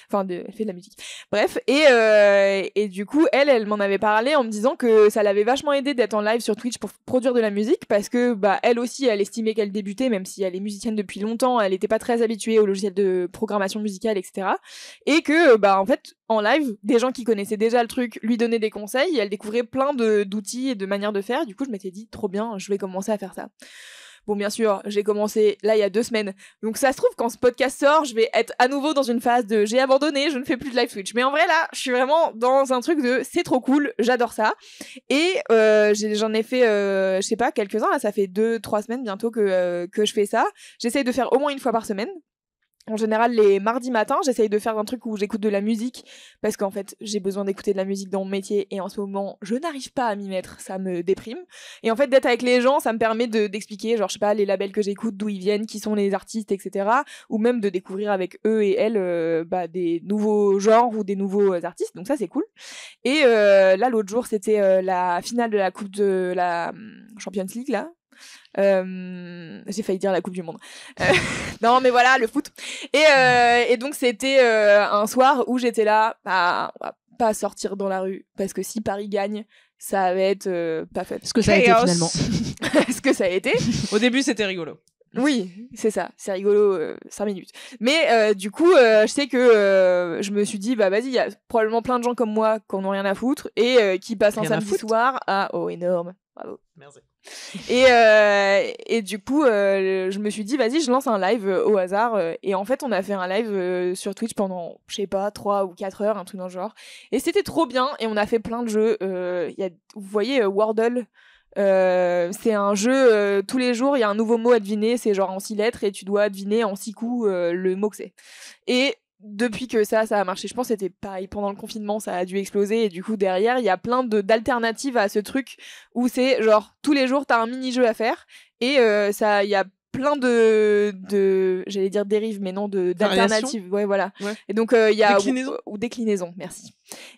Enfin, elle fait de la musique. Bref. Et du coup, elle m'en avait parlé en me disant que ça l'avait vachement aidé d'être en live sur Twitch pour produire de la musique parce que, elle aussi, elle estimait qu'elle débutait, même si elle est musicienne depuis longtemps. Elle était pas très habituée aux logiciels de programmation musicale, etc. Et que, en fait, en live, des gens qui connaissaient déjà le truc lui donnaient des conseils et elle découvrait plein d'outils et de manières de faire. Du coup, je m'étais dit, trop bien, je vais commencer à faire ça. Bon, bien sûr, j'ai commencé là il y a 2 semaines. Donc ça se trouve, quand ce podcast sort, je vais être à nouveau dans une phase de j'ai abandonné, je ne fais plus de live Twitch. Mais en vrai, là, je suis vraiment dans un truc de c'est trop cool, j'adore ça. Et j'en ai fait, je sais pas, quelques-uns. Là, ça fait 2-3 semaines bientôt que je fais ça. J'essaye de faire au moins une fois par semaine. En général, les mardis matins, j'essaye de faire un truc où j'écoute de la musique parce qu'en fait, j'ai besoin d'écouter de la musique dans mon métier et en ce moment, je n'arrive pas à m'y mettre, ça me déprime. Et en fait, d'être avec les gens, ça me permet d'expliquer, genre, je sais pas, les labels que j'écoute, d'où ils viennent, qui sont les artistes, etc. Ou même de découvrir avec eux et elles des nouveaux genres ou des nouveaux artistes. Donc ça, c'est cool. Et là, l'autre jour, c'était la finale de la Coupe de la Champions League, là. J'ai failli dire la Coupe du Monde. Non, mais voilà, le foot. Et donc c'était un soir où j'étais là, on va pas sortir dans la rue parce que si Paris gagne, ça va être pas fun. Ce que ça a été finalement. Ce que ça a été. Au début, c'était rigolo. Oui, c'est ça, c'est rigolo, 5 minutes. Mais du coup, je sais que je me suis dit, vas-y, il y a probablement plein de gens comme moi qui en ont rien à foutre et qui passent un samedi soir à... Oh, énorme, bravo. Merci. Et du coup, je me suis dit, vas-y, je lance un live au hasard. Et en fait, on a fait un live sur Twitch pendant, je sais pas, 3 ou 4 heures, un truc dans le genre. Et c'était trop bien, et on a fait plein de jeux. Vous voyez, Wordle. C'est un jeu, tous les jours il y a un nouveau mot à deviner, c'est genre en 6 lettres et tu dois deviner en 6 coups le mot que c'est. Et depuis que ça a marché, je pense que c'était pareil pendant le confinement, ça a dû exploser et du coup derrière il y a plein d'alternatives à ce truc où c'est genre tous les jours t'as un mini-jeu à faire et il y a plein de j'allais dire dérives mais non d'alternatives, ouais voilà. Ouais. Et donc il y a ou déclinaison, merci.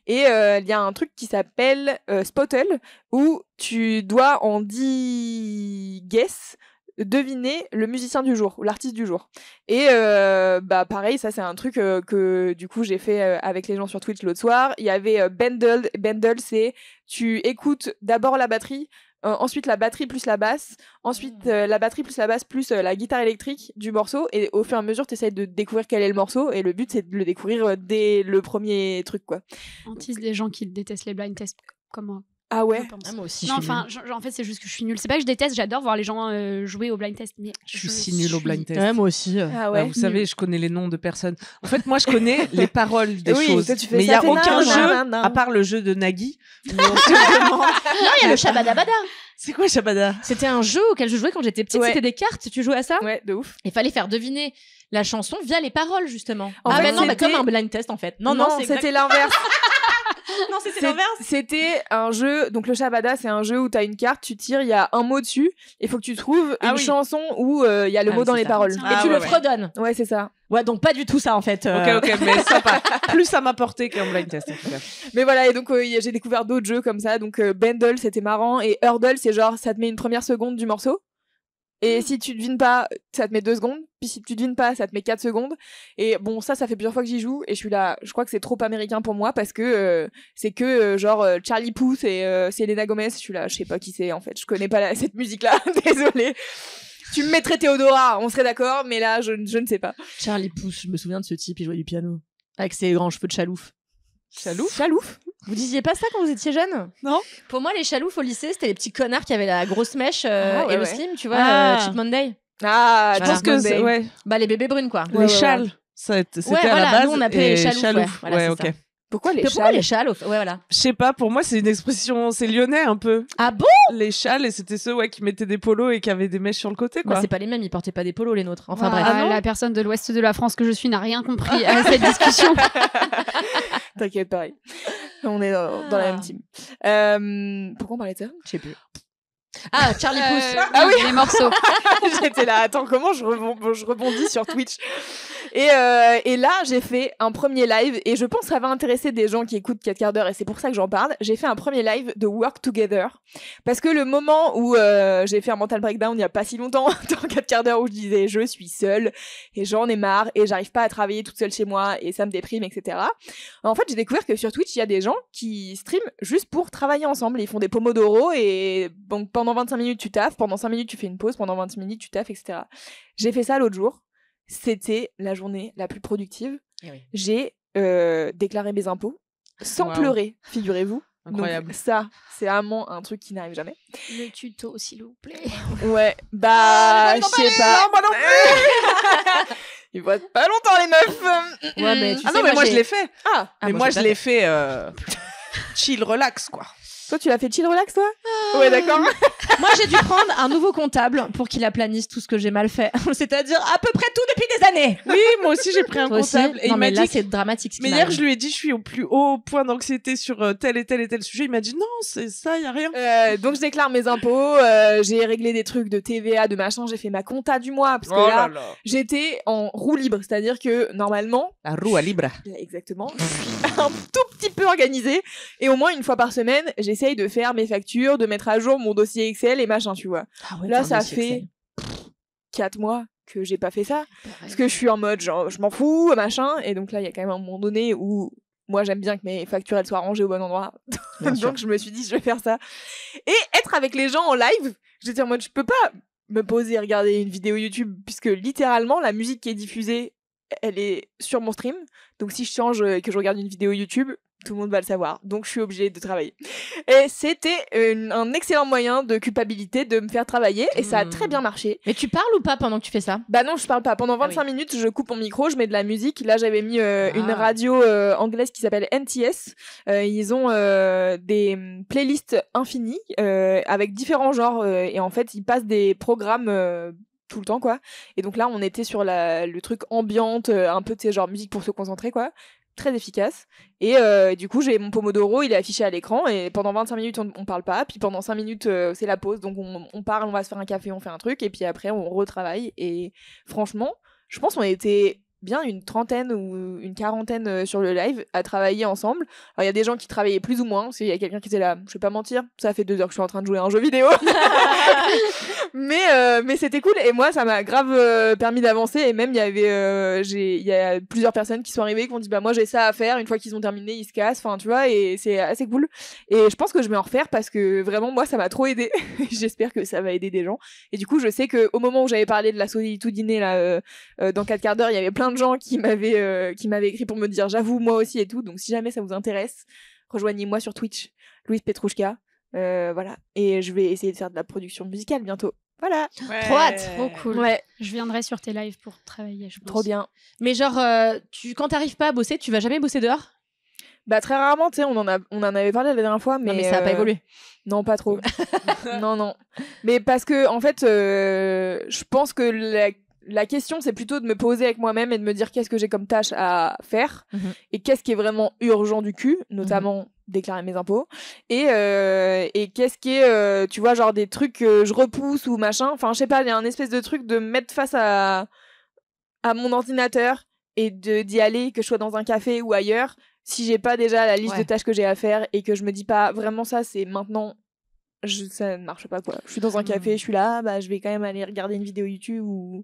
Et il y a un truc qui s'appelle Spottle où tu dois en 10 guess deviner le musicien du jour ou l'artiste du jour. Et pareil, ça c'est un truc que du coup j'ai fait avec les gens sur Twitch l'autre soir. Il y avait Bendel, c'est tu écoutes d'abord la batterie, ensuite la batterie plus la basse, ensuite la batterie plus la basse plus la guitare électrique du morceau, et au fur et à mesure tu essaies de découvrir quel est le morceau, et le but c'est de le découvrir dès le premier truc quoi. On tease les gens qui détestent les blind tests comme moi. Ah ouais, moi aussi. Non, enfin, en fait, c'est juste que je suis nulle. C'est pas que je déteste, j'adore voir les gens jouer au blind test, mais je suis si nulle au blind test. Ouais, moi aussi. Ah ouais. Vous savez, je connais les noms de personnes. En fait, moi, je connais les paroles des choses, mais il y a aucun jeu à part le jeu de Nagui. Non, il y a le Shabadabada. C'est quoi Shabada? C'était un jeu auquel je jouais quand j'étais petite. Ouais. C'était des cartes. Tu jouais à ça? Ouais, de ouf. Il fallait faire deviner la chanson via les paroles justement. En fait, non, comme un blind test en fait. Non, c'était l'inverse. Non, c'était l'inverse. C'était un jeu, donc le Shabada, c'est un jeu où t'as une carte, tu tires, il y a un mot dessus, il faut que tu trouves une chanson où il y a le mot dans les paroles. Et tu le fredonnes. Ouais, c'est ça. Ouais, donc pas du tout ça en fait. Ok, mais sympa. Plus ça m'a porté qu'un blind test en tout cas. Mais voilà, et donc j'ai découvert d'autres jeux comme ça. Donc Bendel, c'était marrant, et Hurdle, c'est genre ça te met une première seconde du morceau. Et si tu devines pas, ça te met 2 secondes. Puis si tu devines pas, ça te met 4 secondes. Et bon, ça fait plusieurs fois que j'y joue. Et je suis là, je crois que c'est trop américain pour moi parce que c'est que genre Charlie Puth et Selena Gomez. Je suis là, je sais pas qui c'est en fait. Je connais pas cette musique-là. Désolée. Tu me mettrais Théodora, on serait d'accord. Mais là, je ne sais pas. Charlie Puth, je me souviens de ce type, il jouait du piano. Avec ses grands cheveux de chalouf. Chalouf. Vous disiez pas ça quand vous étiez jeune? Non. Pour moi, les chaloufs au lycée, c'était les petits connards qui avaient la grosse mèche et le slim, tu vois, Cheat Monday. Ah, je pense que c'est ouais. Bah les bébés brunes quoi. Les châles. C'était à la base. Nous on appelait les chaloufs. Ouais, ok. Ça. Pourquoi les châles? Ouais, voilà. Je sais pas, pour moi c'est une expression, c'est lyonnais un peu. Ah bon? Les châles, et c'était ceux qui mettaient des polos et qui avaient des mèches sur le côté quoi. Bah, c'est pas les mêmes, ils portaient pas des polos les nôtres. Enfin bref. La personne de l'ouest de la France que je suis n'a rien compris à cette discussion. T'inquiète, pareil. On est dans la même team. Pourquoi on parlait de ça? Je sais plus. Ah, Charlie Puth. Ah oui, les morceaux. J'étais là, attends, comment je rebondis sur Twitch? Et là, j'ai fait un premier live, et je pense que ça va intéresser des gens qui écoutent 4 quarts d'heure, et c'est pour ça que j'en parle. J'ai fait un premier live de Work Together, parce que le moment où j'ai fait un mental breakdown il y a pas si longtemps, dans 4 quarts d'heure, où je disais je suis seule, et j'en ai marre, et j'arrive pas à travailler toute seule chez moi, et ça me déprime, etc. En fait, j'ai découvert que sur Twitch, il y a des gens qui streament juste pour travailler ensemble. Ils font des pomodoro, et donc pendant 25 minutes tu taffes, pendant 5 minutes tu fais une pause, pendant 20 minutes tu taffes, etc. J'ai fait ça l'autre jour. C'était la journée la plus productive. J'ai déclaré mes impôts sans pleurer, figurez-vous. Incroyable. Donc, ça, c'est vraiment un truc qui n'arrive jamais. Le tuto, s'il vous plaît. Ouais, bah, je sais pas. Non, moi non plus. Ils voient pas longtemps les meufs. Ouais, mais tu sais, non, mais moi je l'ai fait. Mais moi je j'ai l'ai fait chill, relax quoi. Toi, tu l'as fait chill relax, toi? Ouais, d'accord. Moi, j'ai dû prendre un nouveau comptable pour qu'il aplanisse tout ce que j'ai mal fait. C'est-à-dire à peu près tout depuis des années. Oui, moi aussi j'ai pris un Toi aussi comptable. Et non, il mais m'a là, dit c'est dramatique. mais hier, je lui ai dit, je suis au plus haut point d'anxiété sur tel et tel et tel sujet. Il m'a dit, non, c'est ça, y a rien. Donc, je déclare mes impôts. J'ai réglé des trucs de TVA, de machin. J'ai fait ma compta du mois. Parce que là, j'étais en roue libre. C'est-à-dire que, normalement. La roue à libre. Exactement. Je suis un tout petit peu organisée. Et au moins, une fois par semaine, j'essaye de faire mes factures, de mettre à jour mon dossier Excel et machin, tu vois. Ah ouais, là, ça fait 4 mois que j'ai pas fait ça. Parce que je suis en mode, genre, je m'en fous, machin. Et donc là, il y a quand même un moment donné où moi, j'aime bien que mes factures, elles soient rangées au bon endroit. Donc, je me suis dit, je vais faire ça. Et être avec les gens en live, j'étais en mode, je peux pas me poser et regarder une vidéo YouTube, puisque littéralement, la musique qui est diffusée, elle est sur mon stream. Donc, si je change et que je regarde une vidéo YouTube, tout le monde va le savoir. Donc, je suis obligée de travailler. Et c'était un excellent moyen de culpabilité de me faire travailler. Et ça a très bien marché. Mais tu parles ou pas pendant que tu fais ça? Bah non, je parle pas. Pendant 25 minutes, je coupe mon micro, je mets de la musique. Là, j'avais mis une radio anglaise qui s'appelle NTS. Ils ont des playlists infinies avec différents genres. Et en fait, ils passent des programmes tout le temps, quoi. Et donc là, on était sur le truc ambiante, un peu, tu sais, genre musique pour se concentrer, quoi. Très efficace. Et du coup, j'ai mon pomodoro, il est affiché à l'écran, et pendant 25 minutes, on parle pas, puis pendant 5 minutes, c'est la pause, donc on parle, on va se faire un café, on fait un truc, et puis après, on retravaille. Et franchement, je pense qu'on était bien une trentaine ou une quarantaine sur le live à travailler ensemble. Alors, il y a des gens qui travaillaient plus ou moins, parce qu'il y a quelqu'un qui était là, je vais pas mentir, ça fait 2 heures que je suis en train de jouer à un jeu vidéo. mais c'était cool, et moi, ça m'a grave permis d'avancer, et même, il y a plusieurs personnes qui sont arrivées, qui m'ont dit, bah, moi, j'ai ça à faire, une fois qu'ils ont terminé, ils se cassent, enfin, tu vois, et c'est assez cool. Et je pense que je vais en refaire, parce que vraiment, moi, ça m'a trop aidé. J'espère que ça va aider des gens. Et du coup, je sais qu'au moment où j'avais parlé de la solitude innée, là, dans 4 quarts d'heure, il y avait plein de gens qui m'avaient écrit pour me dire j'avoue moi aussi et tout, donc si jamais ça vous intéresse, rejoignez-moi sur Twitch, Louise Petrouchka, voilà, et je vais essayer de faire de la production musicale bientôt, voilà. Trop hâte. Trop cool. Ouais, Je viendrai sur tes lives pour travailler, je pense. trop bien. Mais genre, quand t'arrives pas à bosser, tu vas jamais bosser dehors? Bah très rarement, tu sais, on en avait parlé la dernière fois, mais Non, mais ça a pas évolué. Non, pas trop. non, mais parce que en fait, je pense que la question, c'est plutôt de me poser avec moi-même et de me dire qu'est-ce que j'ai comme tâche à faire et qu'est-ce qui est vraiment urgent du cul, notamment déclarer mes impôts. Et qu'est-ce qui est, tu vois, genre des trucs que je repousse ou machin. Enfin, je sais pas, il y a un espèce de truc de me mettre face à mon ordinateur et d'y aller, que je sois dans un café ou ailleurs, si j'ai pas déjà la liste de tâches que j'ai à faire et que je me dis pas vraiment ça, c'est maintenant, ça ne marche pas quoi. Je suis dans un café, je suis là, bah je vais quand même aller regarder une vidéo YouTube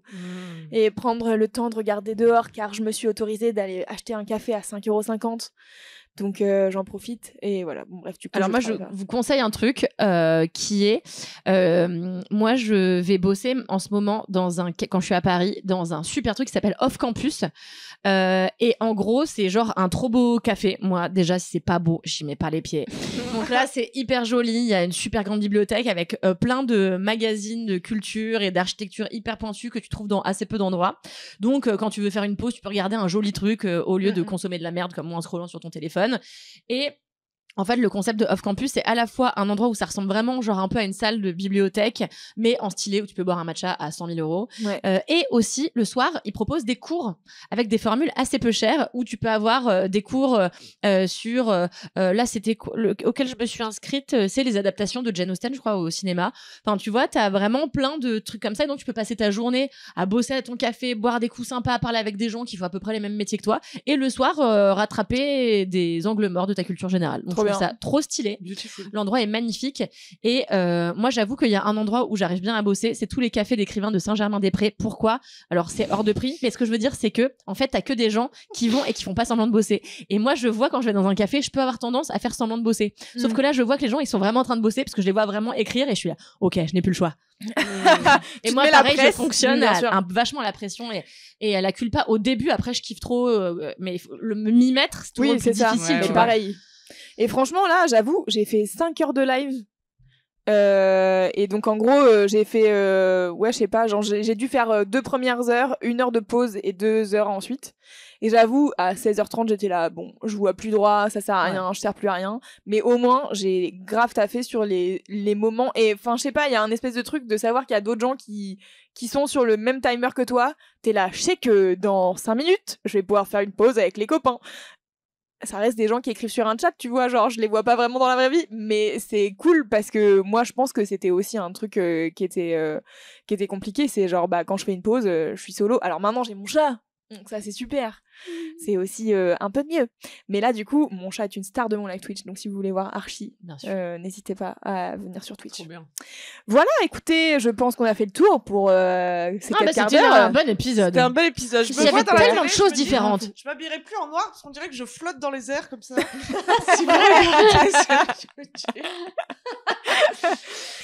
et prendre le temps de regarder dehors car je me suis autorisée d'aller acheter un café à 5,50 €. Donc j'en profite et voilà. Bon bref, alors moi je vous conseille un truc qui est moi je vais bosser en ce moment quand je suis à Paris dans un super truc qui s'appelle Off Campus et en gros c'est genre un trop beau café. Moi déjà si c'est pas beau j'y mets pas les pieds. Donc là c'est hyper joli, il y a une super grande bibliothèque avec plein de magazines de culture et d'architecture hyper pointus que tu trouves dans assez peu d'endroits. Donc quand tu veux faire une pause tu peux regarder un joli truc au lieu de consommer de la merde comme moi en scrollant sur ton téléphone. Et en fait, le concept de Off Campus, c'est à la fois un endroit où ça ressemble vraiment genre un peu à une salle de bibliothèque, mais en stylé où tu peux boire un matcha à 100 000 €. Et aussi, le soir, ils proposent des cours avec des formules assez peu chères où tu peux avoir des cours sur... là, c'était auquel je me suis inscrite, c'est les adaptations de Jane Austen, je crois, au cinéma. Enfin, tu vois, t'as vraiment plein de trucs comme ça. Et donc, tu peux passer ta journée à bosser à ton café, boire des coups sympas, parler avec des gens qui font à peu près les mêmes métiers que toi. Et le soir, rattraper des angles morts de ta culture générale. Donc, je trouve ça trop stylé. Beautiful. L'endroit est magnifique. Et moi, j'avoue qu'il y a un endroit où j'arrive bien à bosser, c'est tous les cafés d'écrivains de Saint-Germain-des-Prés. Pourquoi ? Alors, c'est hors de prix, mais ce que je veux dire, c'est que, en fait, t'as que des gens qui vont et qui font pas semblant de bosser. Et moi, je vois quand je vais dans un café, je peux avoir tendance à faire semblant de bosser. Sauf que là, je vois que les gens, ils sont vraiment en train de bosser parce que je les vois vraiment écrire et je suis là, ok, je n'ai plus le choix. Et moi, pareil, je fonctionne vachement à la pression et à la culpa au début. Après, je kiffe trop, mais m'y mettre, c'est toujours plus difficile. Ouais, pareil. Et franchement, là, j'avoue, j'ai fait 5 heures de live. Et donc, en gros, j'ai fait, je sais pas, genre, j'ai dû faire 2 premières heures, 1 heure de pause et 2 heures ensuite. Et j'avoue, à 16h30, j'étais là, bon, je vois plus droit, ça sert à rien, je sers plus à rien. Mais au moins, j'ai grave taffé sur les moments. Et enfin, je sais pas, il y a un espèce de truc de savoir qu'il y a d'autres gens qui sont sur le même timer que toi. T'es là, je sais que dans 5 minutes, je vais pouvoir faire une pause avec les copains. Ça reste des gens qui écrivent sur un chat, tu vois, genre je les vois pas vraiment dans la vraie vie, mais c'est cool parce que moi je pense que c'était aussi un truc qui était compliqué, c'est genre bah quand je fais une pause, je suis solo. Alors maintenant j'ai mon chat, donc ça c'est super, c'est aussi un peu mieux. Mais là du coup mon chat est une star de mon live Twitch, donc si vous voulez voir Archie, n'hésitez pas à venir sur Twitch. Trop bien. Voilà, écoutez, je pense qu'on a fait le tour pour ces 4 quarts d'heure. C'était un bon épisode. C'était un bel épisode. Il y avait tellement de choses différentes. Je m'habillerai plus en noir parce qu'on dirait que je flotte dans les airs comme ça.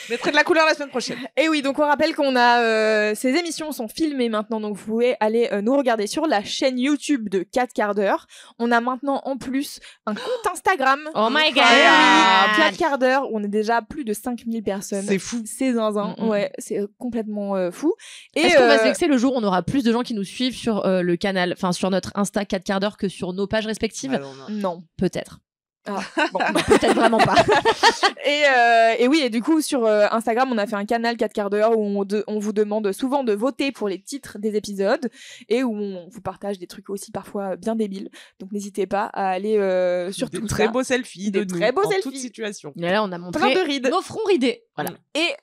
Mettrai de la couleur la semaine prochaine. Et oui, donc on rappelle qu'on a ces émissions sont filmées maintenant, donc vous pouvez aller nous regarder sur la chaîne YouTube de 4 quarts d'heure. On a maintenant en plus un compte Instagram. Oh my god, 4 quarts d'heure, on est déjà plus de 5000 personnes. C'est fou. C'est zinzin. Ouais, c'est complètement fou. Et est-ce qu'on va se vexer le jour où on aura plus de gens qui nous suivent sur le canal, enfin sur notre Insta 4 quarts d'heure que sur nos pages respectives? Non. Peut-être. Ah, bon, peut-être vraiment pas. Et oui, et du coup sur Instagram on a fait un canal 4 quarts d'heure où on vous demande souvent de voter pour les titres des épisodes et où on vous partage des trucs aussi parfois bien débiles, donc n'hésitez pas à aller sur tout ça. Des très beaux selfies de nous en toute situation. Et là on a montré plein de rides, nos fronts ridés. Voilà. Et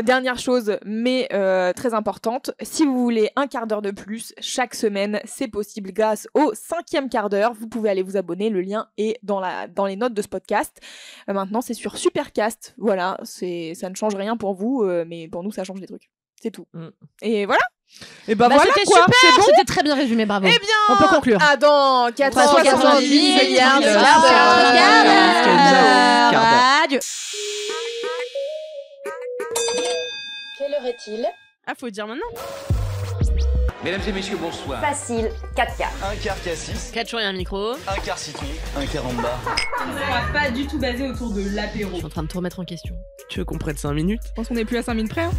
dernière chose, mais très importante, si vous voulez un quart d'heure de plus chaque semaine, c'est possible grâce au 5e quart d'heure. Vous pouvez aller vous abonner, le lien est dans les notes de ce podcast. Maintenant, c'est sur Supercast. Voilà, ça ne change rien pour vous, mais pour nous, ça change des trucs. C'est tout. Et voilà. Et bah voilà, c'était quoi. super, Bon, c'était très bien résumé, bravo. Eh bien, on peut conclure. À dans 490 milliards de Adieu. Quelle heure est-il? Ah, faut dire maintenant. Mesdames et messieurs, bonsoir. Facile, 4 quarts. Un quart K6, 4 jours et un micro. un quart citron, un quart en bas. On sera pas du tout basé autour de l'apéro. Je suis en train de tout remettre en question. Tu veux qu'on prenne 5 minutes? Je pense qu'on est plus à 5 minutes près. Hein.